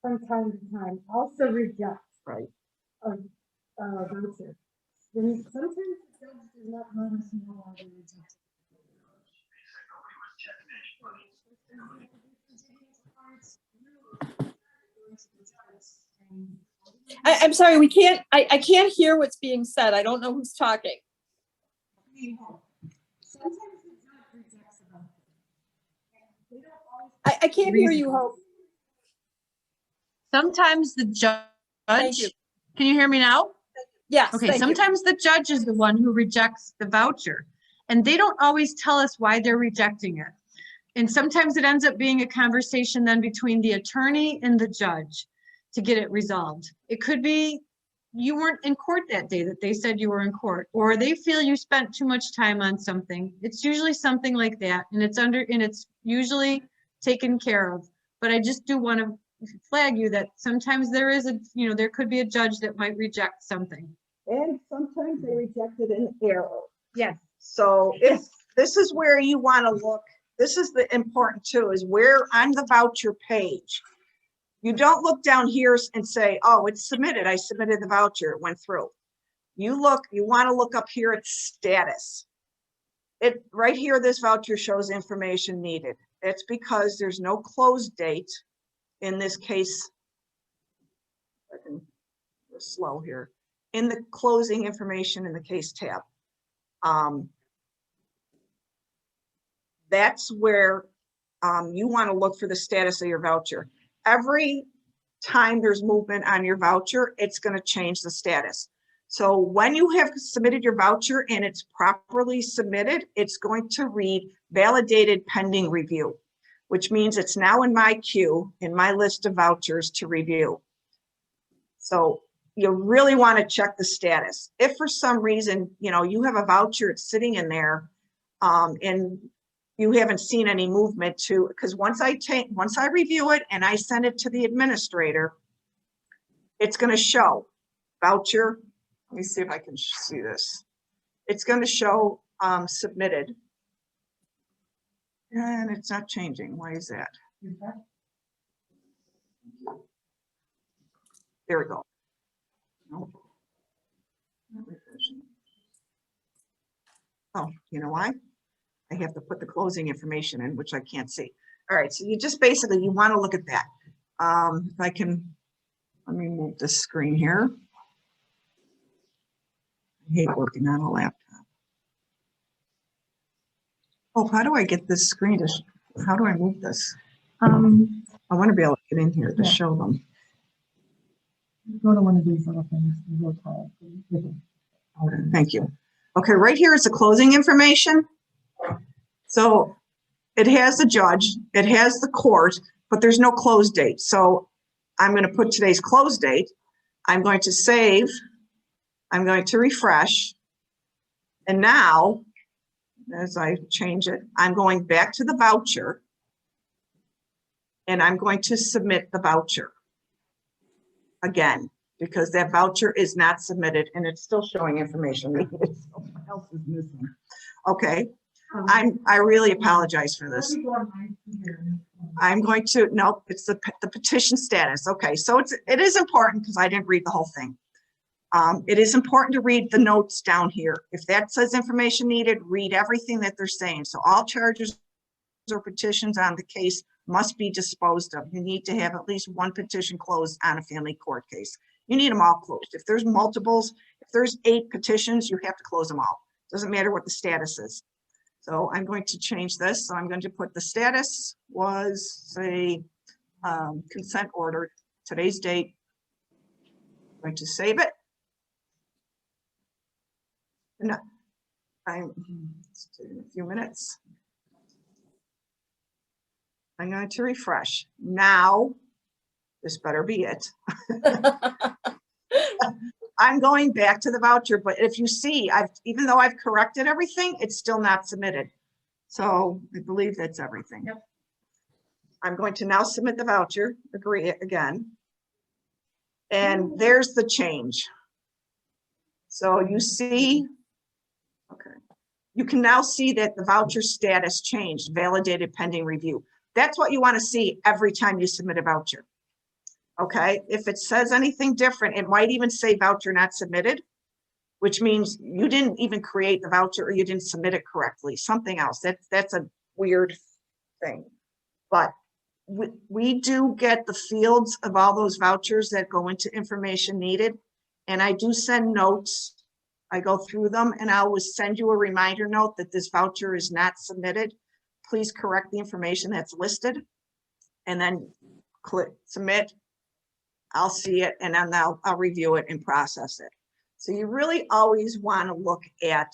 from time to time, also reject Right. a voucher. Then sometimes the judge does not let us know why they reject. I'm sorry, I can't hear what's being said. I don't know who's talking. Sometimes the judge rejects a voucher. I can't hear you, Hope. Sometimes the Thank you. judge, can you hear me now? Yes. Okay, thank you. sometimes the judge is the one who rejects the voucher, and they don't always tell us why they're rejecting it. And sometimes it ends up being a conversation then between the attorney and the judge to get it resolved. It could be you weren't in court that day that they said you were in court, or they feel you spent too much time on something. It's usually something like that, and it's usually taken care of. But I just do want to flag you that sometimes there is there could be a judge that might reject something. And sometimes they reject it in error. Yes. So if this is where you want to look, this is the important too, is where on the voucher page, you don't look down here and say, oh, it's submitted. I submitted the voucher, it went through. You want to look up here at status. Right here, this voucher shows information needed. It's because there's no close date in this case. I can go slow here. In the closing information in the case tab. That's where you want to look for the status of your voucher. Every time there's movement on your voucher, it's going to change the status. So when you have submitted your voucher and it's properly submitted, it's going to read validated pending review, which means it's now in my queue, in my list of vouchers to review. So you really want to check the status. If for some reason, you have a voucher, it's sitting in there, and you haven't seen any movement because once I review it and I send it to the administrator, it's going to show voucher. Let me see if I can see this. It's going to show submitted. And it's not changing. Why is that? There we go. Nope. Not refreshing. Oh, you know why? I have to put the closing information in, which I can't see. All right, so you just basically, you want to look at that. If I can, let me move this screen here. I hate working on a laptop. Oh, how do I get this screen to, how do I move this? I want to be able to get in here to show them. Go to one of these little things. And we'll tell it. Okay, thank you. Okay, right here is the closing information. So it has the judge, it has the court, but there's no close date. So I'm going to put today's close date. I'm going to save. I'm going to refresh. And now, as I change it, I'm going back to the voucher. And I'm going to submit the voucher again, because that voucher is not submitted and it's still showing information. What else is missing? Okay, I really apologize for this. I'm going to, no, it's the petition status. Okay, so it is important because I didn't read the whole thing. It is important to read the notes down here. If that says information needed, read everything that they're saying. So all charges or petitions on the case must be disposed of. You need to have at least one petition closed on a family court case. You need them all closed. If there's multiples, if there's 8 petitions, you have to close them all. Doesn't matter what the status is. So I'm going to change this. So I'm going to put the status was, say, consent order, today's date. I'm going to save it. And I'm in a few minutes. I'm going to refresh. Now, this better be it. I'm going back to the voucher, but if you see, even though I've corrected everything, it's still not submitted. So I believe that's everything. Yep. I'm going to now submit the voucher, agree again. And there's the change. So you see, okay. You can now see that the voucher status changed, validated pending review. That's what you want to see every time you submit a voucher. Okay, if it says anything different, it might even say voucher not submitted, which means you didn't even create the voucher or you didn't submit it correctly, something else. That's a weird thing. But we do get the fields of all those vouchers that go into information needed. And I do send notes. I go through them and I always send you a reminder note that this voucher is not submitted. Please correct the information that's listed and then click submit. I'll see it and then I'll review it and process it. So you really always want to look at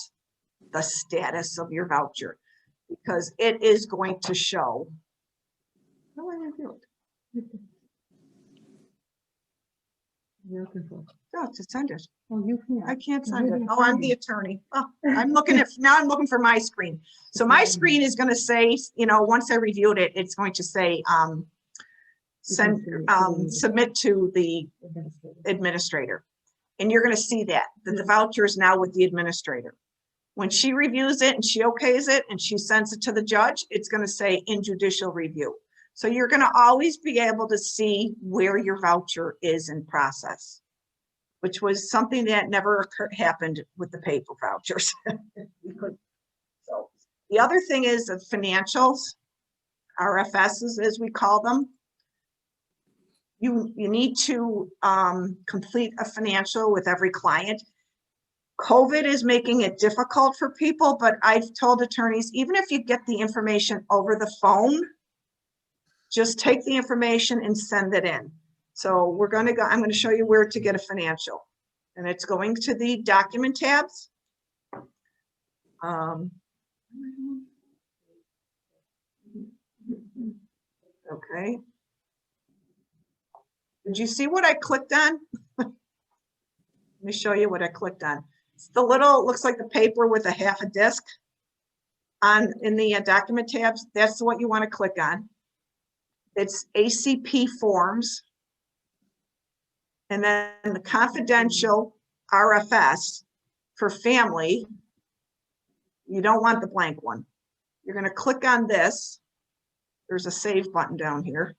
the status of your voucher because it is going to show. How do I review it? Oh, to send it. Oh, you can. I can't send it. Oh, I'm the attorney. Oh, I'm looking at, now I'm looking for my screen. So my screen is going to say, you know, once I reviewed it, it's going to say, submit to the administrator. And you're going to see that the voucher is now with the administrator. When she reviews it and she okays it and she sends it to the judge, it's going to say in judicial review. So you're going to always be able to see where your voucher is in process, which was something that never happened with the paper vouchers. So the other thing is the financials, RFSs as we call them. You need to complete a financial with every client. COVID is making it difficult for people, but I've told attorneys, even if you get the information over the phone, just take the information and send it in. So we're going to go, I'm going to show you where to get a financial. And it's going to the document tabs. Okay. Did you see what I clicked on? Let me show you what I clicked on. It's the little, looks like the paper with a half a disc in the document tabs. That's what you want to click on. It's ACP forms. And then the confidential RFS for family, you don't want the blank one. You're going to click on this. There's a save button down here.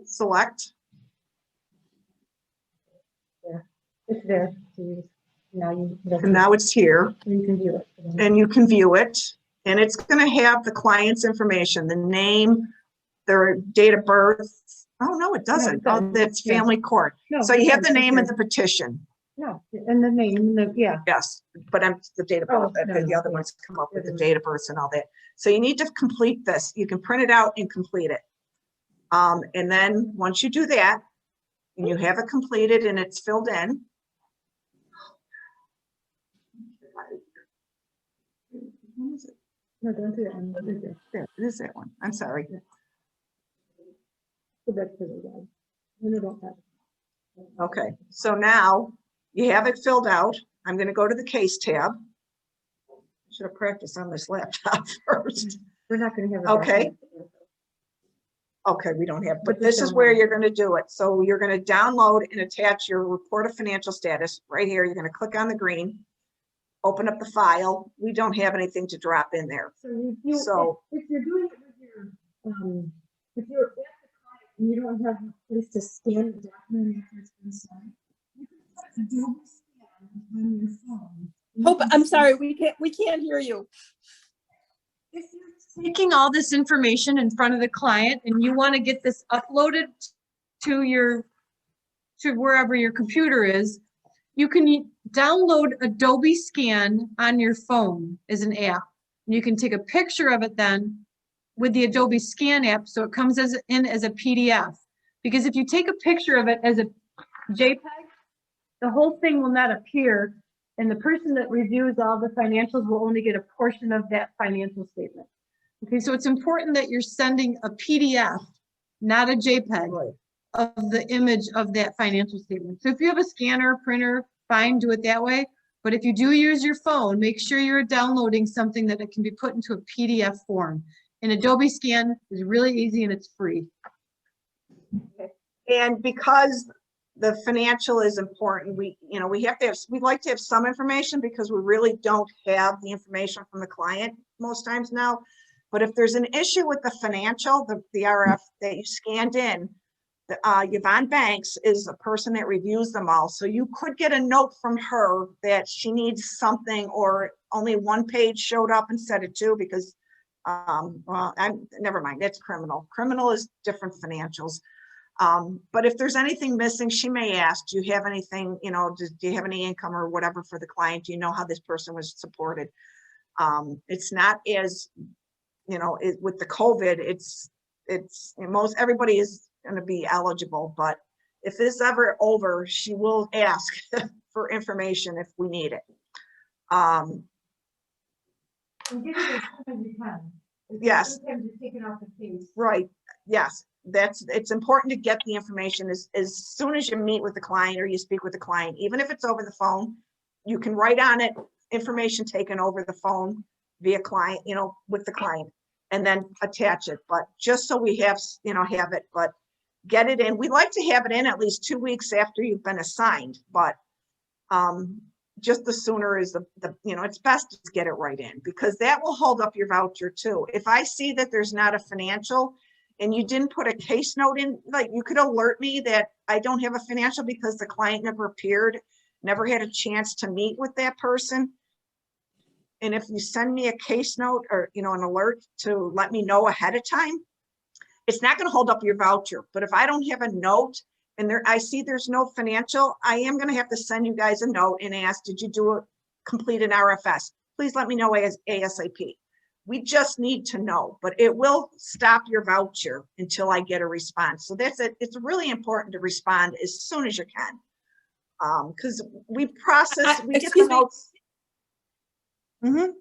Select. It's there. So you just, now you, And now it's here. you can view it. And you can view it, and it's going to have the client's information, the name, their date of birth. Oh, no, it doesn't. Oh, doesn't. that's Yeah. family court. No, So you it have the doesn't. name of Okay. the petition. No, and the name, and the, yeah. Yes, but I'm the date of Oh, birth. no, The other yeah. ones come up with the date of birth and all that. So you need to complete this. You can print it out and complete it. And then once you do that, and you have it completed and it's filled in. When is it? No, don't do that one. Right there. There, it is that one. I'm sorry. Go back to the guy. No, no, don't have it. Okay, so now you have it filled out. I'm going to go to the case tab. Should have practiced on this laptop first. We're not gonna have. it Okay. back. Okay, we don't have, but But this just is where download. you're going to do it. So you're going to download and attach your report of financial status right here. You're going to click on the green, open up the file. We don't have anything to drop in there. So you, So- if you're doing it with your, if you're at the client and you don't have a place to scan the document after it's been signed, you can put Adobe Scan on your phone. Hope, I'm sorry, we can't hear you. If you're taking all this information in front of the client and you want to get this uploaded to wherever your computer is, you can download Adobe Scan on your phone as an app. You can take a picture of it then with the Adobe Scan app, so it comes in as a PDF. Because if you take a picture of it as a JPEG, the whole thing will not appear, and the person that reviews all the financials will only get a portion of that financial statement. Okay, so it's important that you're sending a PDF, not a JPEG, Right. of the image of that financial statement. So if you have a scanner, printer, fine, do it that way. But if you do use your phone, make sure you're downloading something that it can be put into a PDF form. And Adobe Scan is really easy and it's free. And because the financial is important, we have to have, we'd like to have some information because we really don't have the information from the client most times now. But if there's an issue with the financial, the RF that you scanned in, Yvonne Banks is a person that reviews them all. So you could get a note from her that she needs something, or only one page showed up instead of two because, well, never mind, that's criminal. Criminal is different financials. But if there's anything missing, she may ask, do you have anything, do you have any income or whatever for the client? Do you know how this person was supported? It's not as, with the COVID, it's everybody is going to be eligible, but if it's ever over, she will ask for information if we need it. And get it as soon as you can. Yes. Sometimes you take it off the page. Right, yes, it's important to get the information as soon as you meet with the client or you speak with the client, even if it's over the phone, you can write on it, information taken over the phone via client, with the client, and then attach it, but just so we have, have it, but get it in. We like to have it in at least 2 weeks after you've been assigned, but just the sooner is it's best to get it right in, because that will hold up your voucher too. If I see that there's not a financial and you didn't put a case note in, like, you could alert me that I don't have a financial because the client never appeared, never had a chance to meet with that person. And if you send me a case note or, an alert to let me know ahead of time, it's not going to hold up your voucher. But if I don't have a note and I see there's no financial, I am going to have to send you guys a note and ask, did you complete an RFS? Please let me know ASAP. We just need to know, but it will stop your voucher until I get a response. So that's it. It's really important to respond as soon as you can. Because we process, we get the Excuse me. notes. Mm-hmm.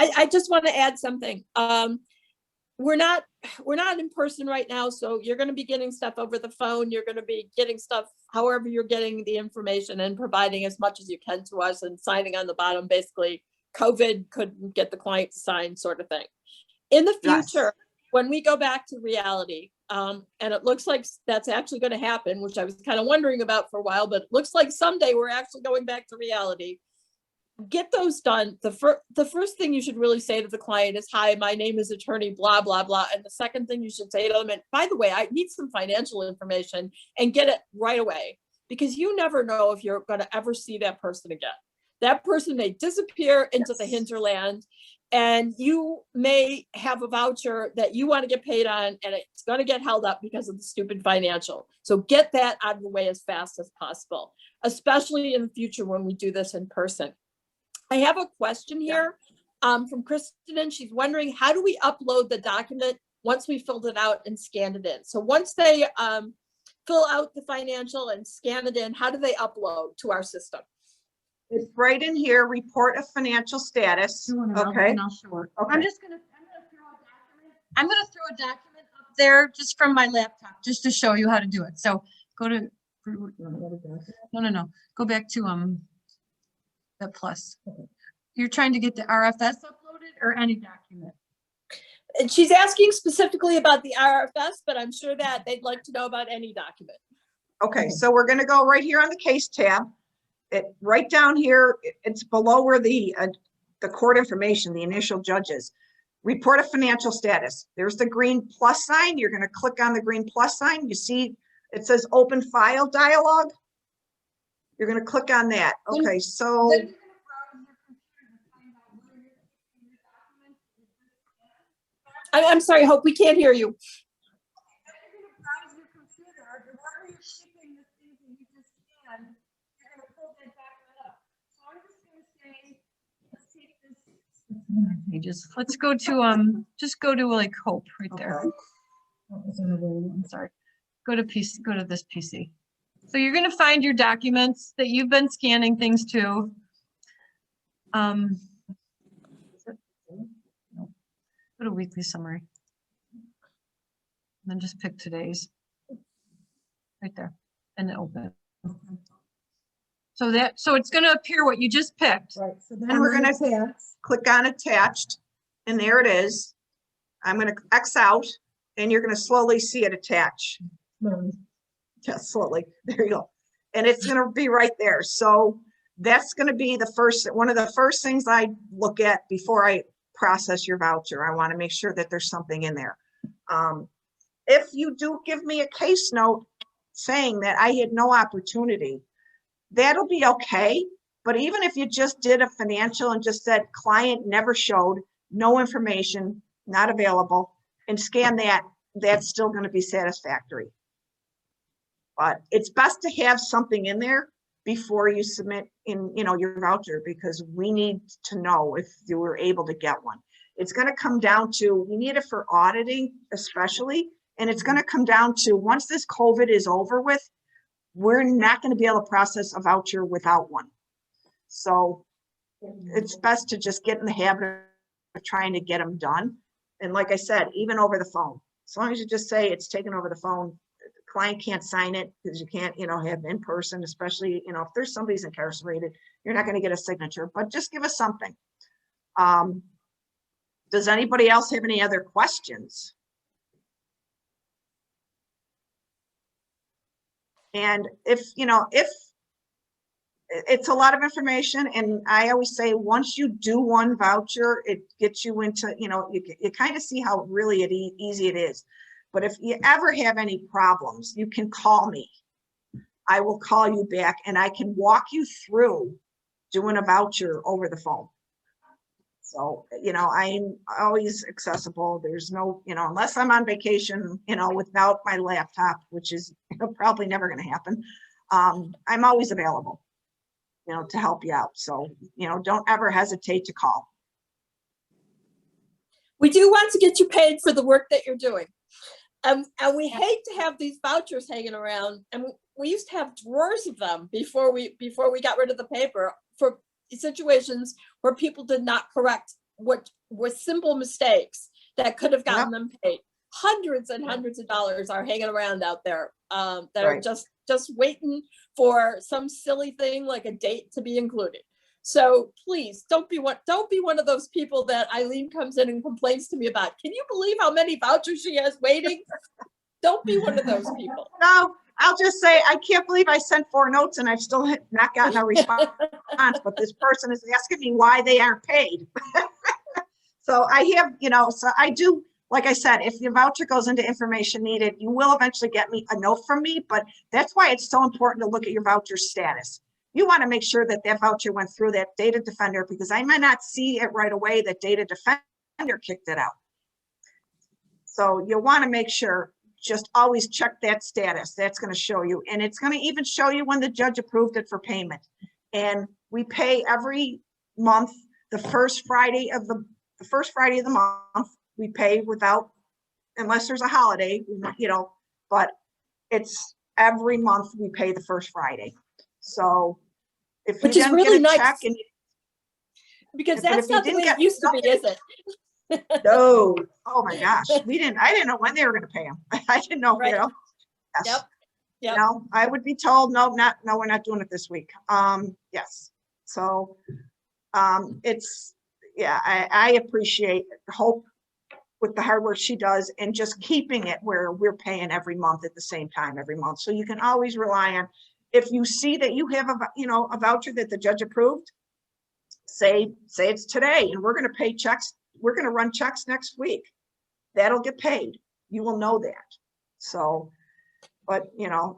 I just want to add something. We're not in person right now, so you're going to be getting stuff over the phone. You're going to be getting stuff however you're getting the information and providing as much as you can to us and signing on the bottom. Basically, COVID couldn't get the client to sign, sort of thing. In the Yes. future, when we go back to reality, and it looks like that's actually going to happen, which I was kind of wondering about for a while, but it looks like someday we're actually going back to reality. Get those done. The first thing you should really say to the client is, hi, my name is attorney, blah, blah, blah. And the second thing you should say to them, and by the way, I need some financial information, and get it right away, because you never know if you're going to ever see that person again. That person may disappear into the hinterland, and you may have a voucher that you want to get paid on, and it's going to get held up because of the stupid financial. So get that out of the way as fast as possible, especially in the future when we do this in person. I have a question here from Kristen, and she's wondering, how do we upload the document once we filled it out and scanned it in? So once they fill out the financial and scan it in, how do they upload to our system? It's right in here, report of financial status. Okay. And I'll show it. Okay. I'm gonna throw a document up there just from my laptop, just to show you how to do it. So go to, no, go back to, the plus. You're trying to get the RFS uploaded or any document? And she's asking specifically about the RFS, but I'm sure that they'd like to know about any document. Okay, so we're gonna go right here on the case tab. Right down here, it's below where the court information, the initial judges. Report of financial status. There's the green plus sign. You're gonna click on the green plus sign. You see, it says open file dialog. You're gonna click on that. Okay, so. I'm sorry, Hope, we can't hear you. Let's go to just go to like Hope right there. I'm sorry. Go to PC, go to this PC. So you're going to find your documents that you've been scanning things to. Go to weekly summary. And then just pick today's. Right there. And open. So it's going to appear what you just picked. Right, so then And we're on gonna the tabs, click on attached, and there it is. I'm gonna X out, and you're gonna slowly see it attach. Just slowly, there you go. And it's gonna be right there. So that's gonna be one of the first things I look at before I process your voucher. I wanna make sure that there's something in there. If you do give me a case note saying that I had no opportunity, that'll be okay. But even if you just did a financial and just said client never showed, no information, not available, and scan that, that's still going to be satisfactory. But it's best to have something in there before you submit in, your voucher, because we need to know if you were able to get one. It's going to come down to, we need it for auditing especially, and it's going to come down to, once this COVID is over with, we're not going to be able to process a voucher without one. So it's best to just get in the habit of trying to get them done. And like I said, even over the phone, as long as you just say it's taken over the phone, the client can't sign it because you can't, have in person, especially, if there's somebody's incarcerated, you're not going to get a signature, but just give us something. Does anybody else have any other questions? And if it's a lot of information, and I always say, once you do one voucher, it gets you into, you kind of see how really easy it is. But if you ever have any problems, you can call me. I will call you back, and I can walk you through doing a voucher over the phone. So, I'm always accessible. There's no, unless I'm on vacation, without my laptop, which is probably never going to happen. I'm always available, to help you out. So, don't ever hesitate to call. We do want to get you paid for the work that you're doing. And we hate to have these vouchers hanging around. And we used to have drawers of them before we got rid of the paper, for situations where people did not correct what were simple mistakes that could have gotten them paid. Hundreds and hundreds of dollars are hanging around out there that are just waiting for some silly thing like a date to be included. So please don't be one of those people that Eileen comes in and complains to me about. Can you believe how many vouchers she has waiting? Don't be one of those people. No, I'll just say, I can't believe I sent 4 notes and I've still not gotten a response, but this person is asking me why they aren't paid. So I have, so I do, like I said, if your voucher goes into information needed, you will eventually get me a note from me, but that's why it's so important to look at your voucher status. You want to make sure that that voucher went through that Data Defender, because I might not see it right away that Data Defender kicked it out. So you'll want to make sure, just always check that status. That's going to show you, and it's going to even show you when the judge approved it for payment. And we pay every month, the first Friday of the month, we pay without, unless there's a holiday, but it's every month we pay the first Friday. So if you Which is didn't really get a nice. check and Because But that's if you not the didn't way it get used to be, is it? no, oh my gosh, I didn't know when they were going to pay them. I didn't know, Right. Yes. Yep. Yep. No, I would be told, no, we're not doing it this week. Yes. So, it's, yeah, I appreciate Hope with the hard work she does and just keeping it where we're paying every month at the same time every month. So you can always rely on, if you see that you have a voucher that the judge approved, say it's today and we're going to pay checks. We're going to run checks next week. That'll get paid. You will know that. So, but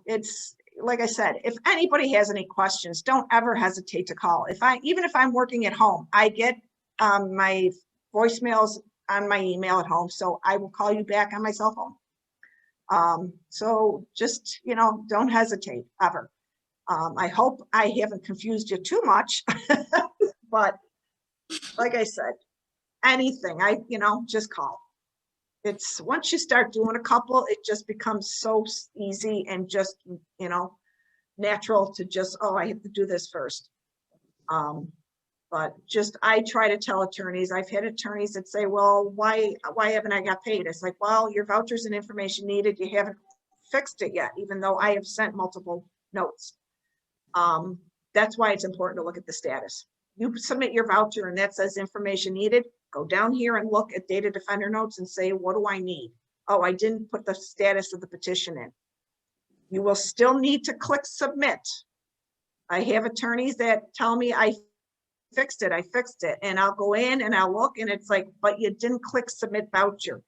it's like I said, if anybody has any questions, don't ever hesitate to call. Even if I'm working at home, I get my voicemails on my email at home. So I will call you back on my cell phone. So just, don't hesitate ever. I hope I haven't confused you too much, but like I said, anything, just call. It's once you start doing a couple, it just becomes so easy and just, natural to just, oh, I have to do this first. But just, I try to tell attorneys, I've had attorneys that say, well, why haven't I got paid? It's like, well, your vouchers and information needed, you haven't fixed it yet, even though I have sent multiple notes. That's why it's important to look at the status. You submit your voucher and that says information needed, go down here and look at Data Defender notes and say, what do I need? Oh, I didn't put the status of the petition in. You will still need to click submit. I have attorneys that tell me I fixed it, and I'll go in and I'll look and it's like, but you didn't click submit voucher.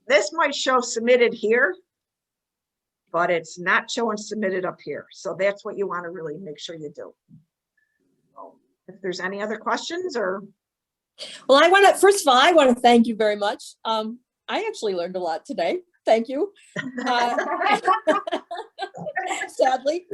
This might show submitted here, but it's not showing submitted up here. So that's what you want to really make sure you do. So if there's any other questions or. Well, first of all, I want to thank you very much. I actually learned a lot today. Thank you. Sadly,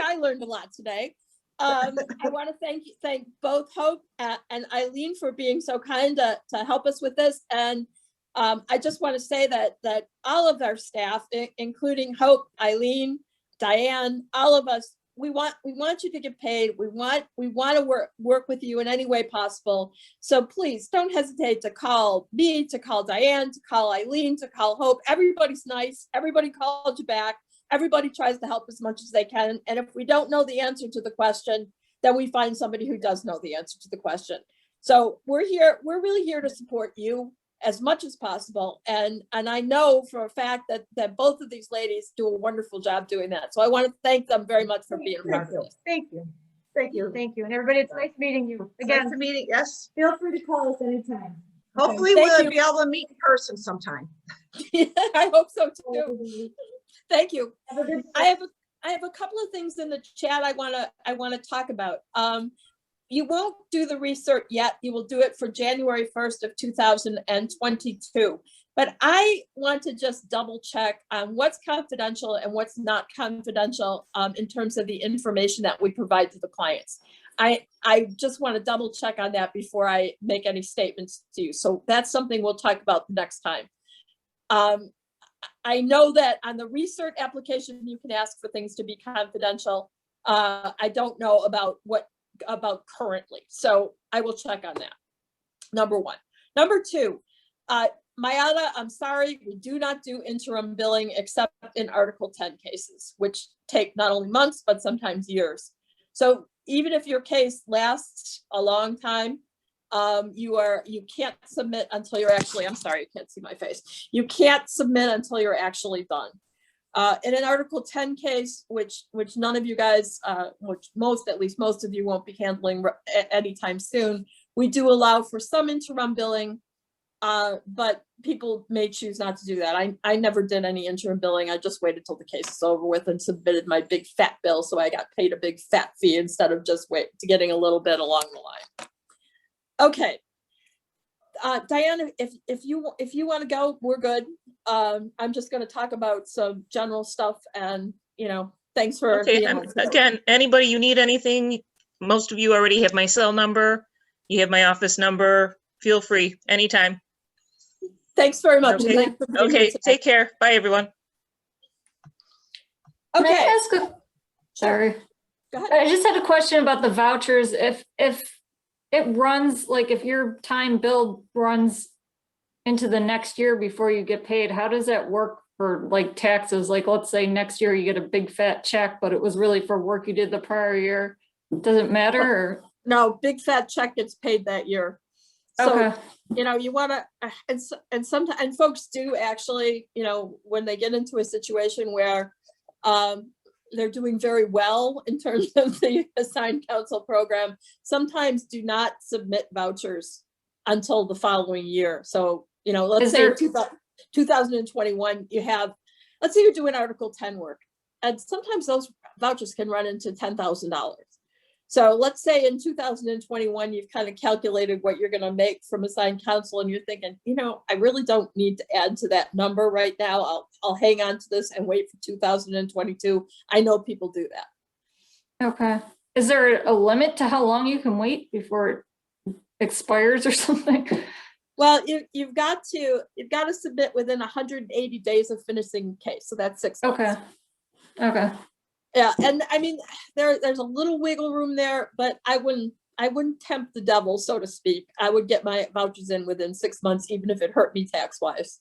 I learned a lot today. I want to thank both Hope and Eileen for being so kind to help us with this. And I just want to say that all of our staff, including Hope, Eileen, Diane, all of us, we want you to get paid. We want to work with you in any way possible. So please don't hesitate to call me, to call Diane, to call Eileen, to call Hope. Everybody's nice. Everybody called you back. Everybody tries to help as much as they can. And if we don't know the answer to the question, then we find somebody who does know the answer to the question. So we're really here to support you as much as possible. And I know for a fact that both of these ladies do a wonderful job doing that. So I want to thank them very much for being a part of this. Thank you. Thank you. Thank you. And everybody, it's nice meeting you Again, again. for meeting, yes. Feel free to call us anytime. Hopefully Thank we'll you. be able to meet in person sometime. I hope so too. Thank you. Have a good I have a couple of things in the chat I want to talk about. You won't do the research yet. You will do it for January 1st of 2022. But I want to just double check on what's confidential and what's not confidential in terms of the information that we provide to the clients. I just want to double check on that before I make any statements to you. So that's something we'll talk about the next time. I know that on the research application, you can ask for things to be confidential. I don't know about currently. So I will check on that. Number one. Number two, Mayada, I'm sorry, we do not do interim billing except in Article 10 cases, which take not only months, but sometimes years. So even if your case lasts a long time, you can't submit until you're actually, I'm sorry, you can't see my face. You can't submit until you're actually done. In an Article 10 case, which none of you guys, at least most of you won't be handling anytime soon, we do allow for some interim billing, but people may choose not to do that. I never did any interim billing. I just waited till the case is over with and submitted my big fat bill, so I got paid a big fat fee instead of just getting a little bit along the line. Okay. Diane, if you want to go, we're good. I'm just going to talk about some general stuff, and thanks for Okay, being on. again, anybody you need anything, most of you already have my cell number. You have my office number. Feel free anytime. Thanks very much. Okay. Thanks for being here Okay, today. take care. Bye, everyone. Can I Okay. ask sorry. Go ahead. I just had a question about the vouchers. If it runs, like if your time billed runs into the next year before you get paid, how does that work for like taxes? Like, let's say next year you get a big fat check, but it was really for work you did the prior year. Does it matter? Or? No, big fat check gets paid that year. So, Okay. you want to, and sometimes, and folks do actually, when they get into a situation where they're doing very well in terms of the assigned counsel program, sometimes do not submit vouchers until the following year. So, let's Is say there- 2021, let's say you're doing Article 10 work, and sometimes those vouchers can run into $10,000. So let's say in 2021, you've kind of calculated what you're going to make from assigned counsel, and you're thinking, I really don't need to add to that number right now. I'll hang on to this and wait for 2022. I know people do that. Okay. Is there a limit to how long you can wait before it expires or something? Well, you've got to submit within 180 days of finishing the case. So that's 6 months. Okay. Okay. Yeah, and I mean, there's a little wiggle room there, but I wouldn't tempt the devil, so to speak. I would get my vouchers in within 6 months, even if it hurt me tax-wise.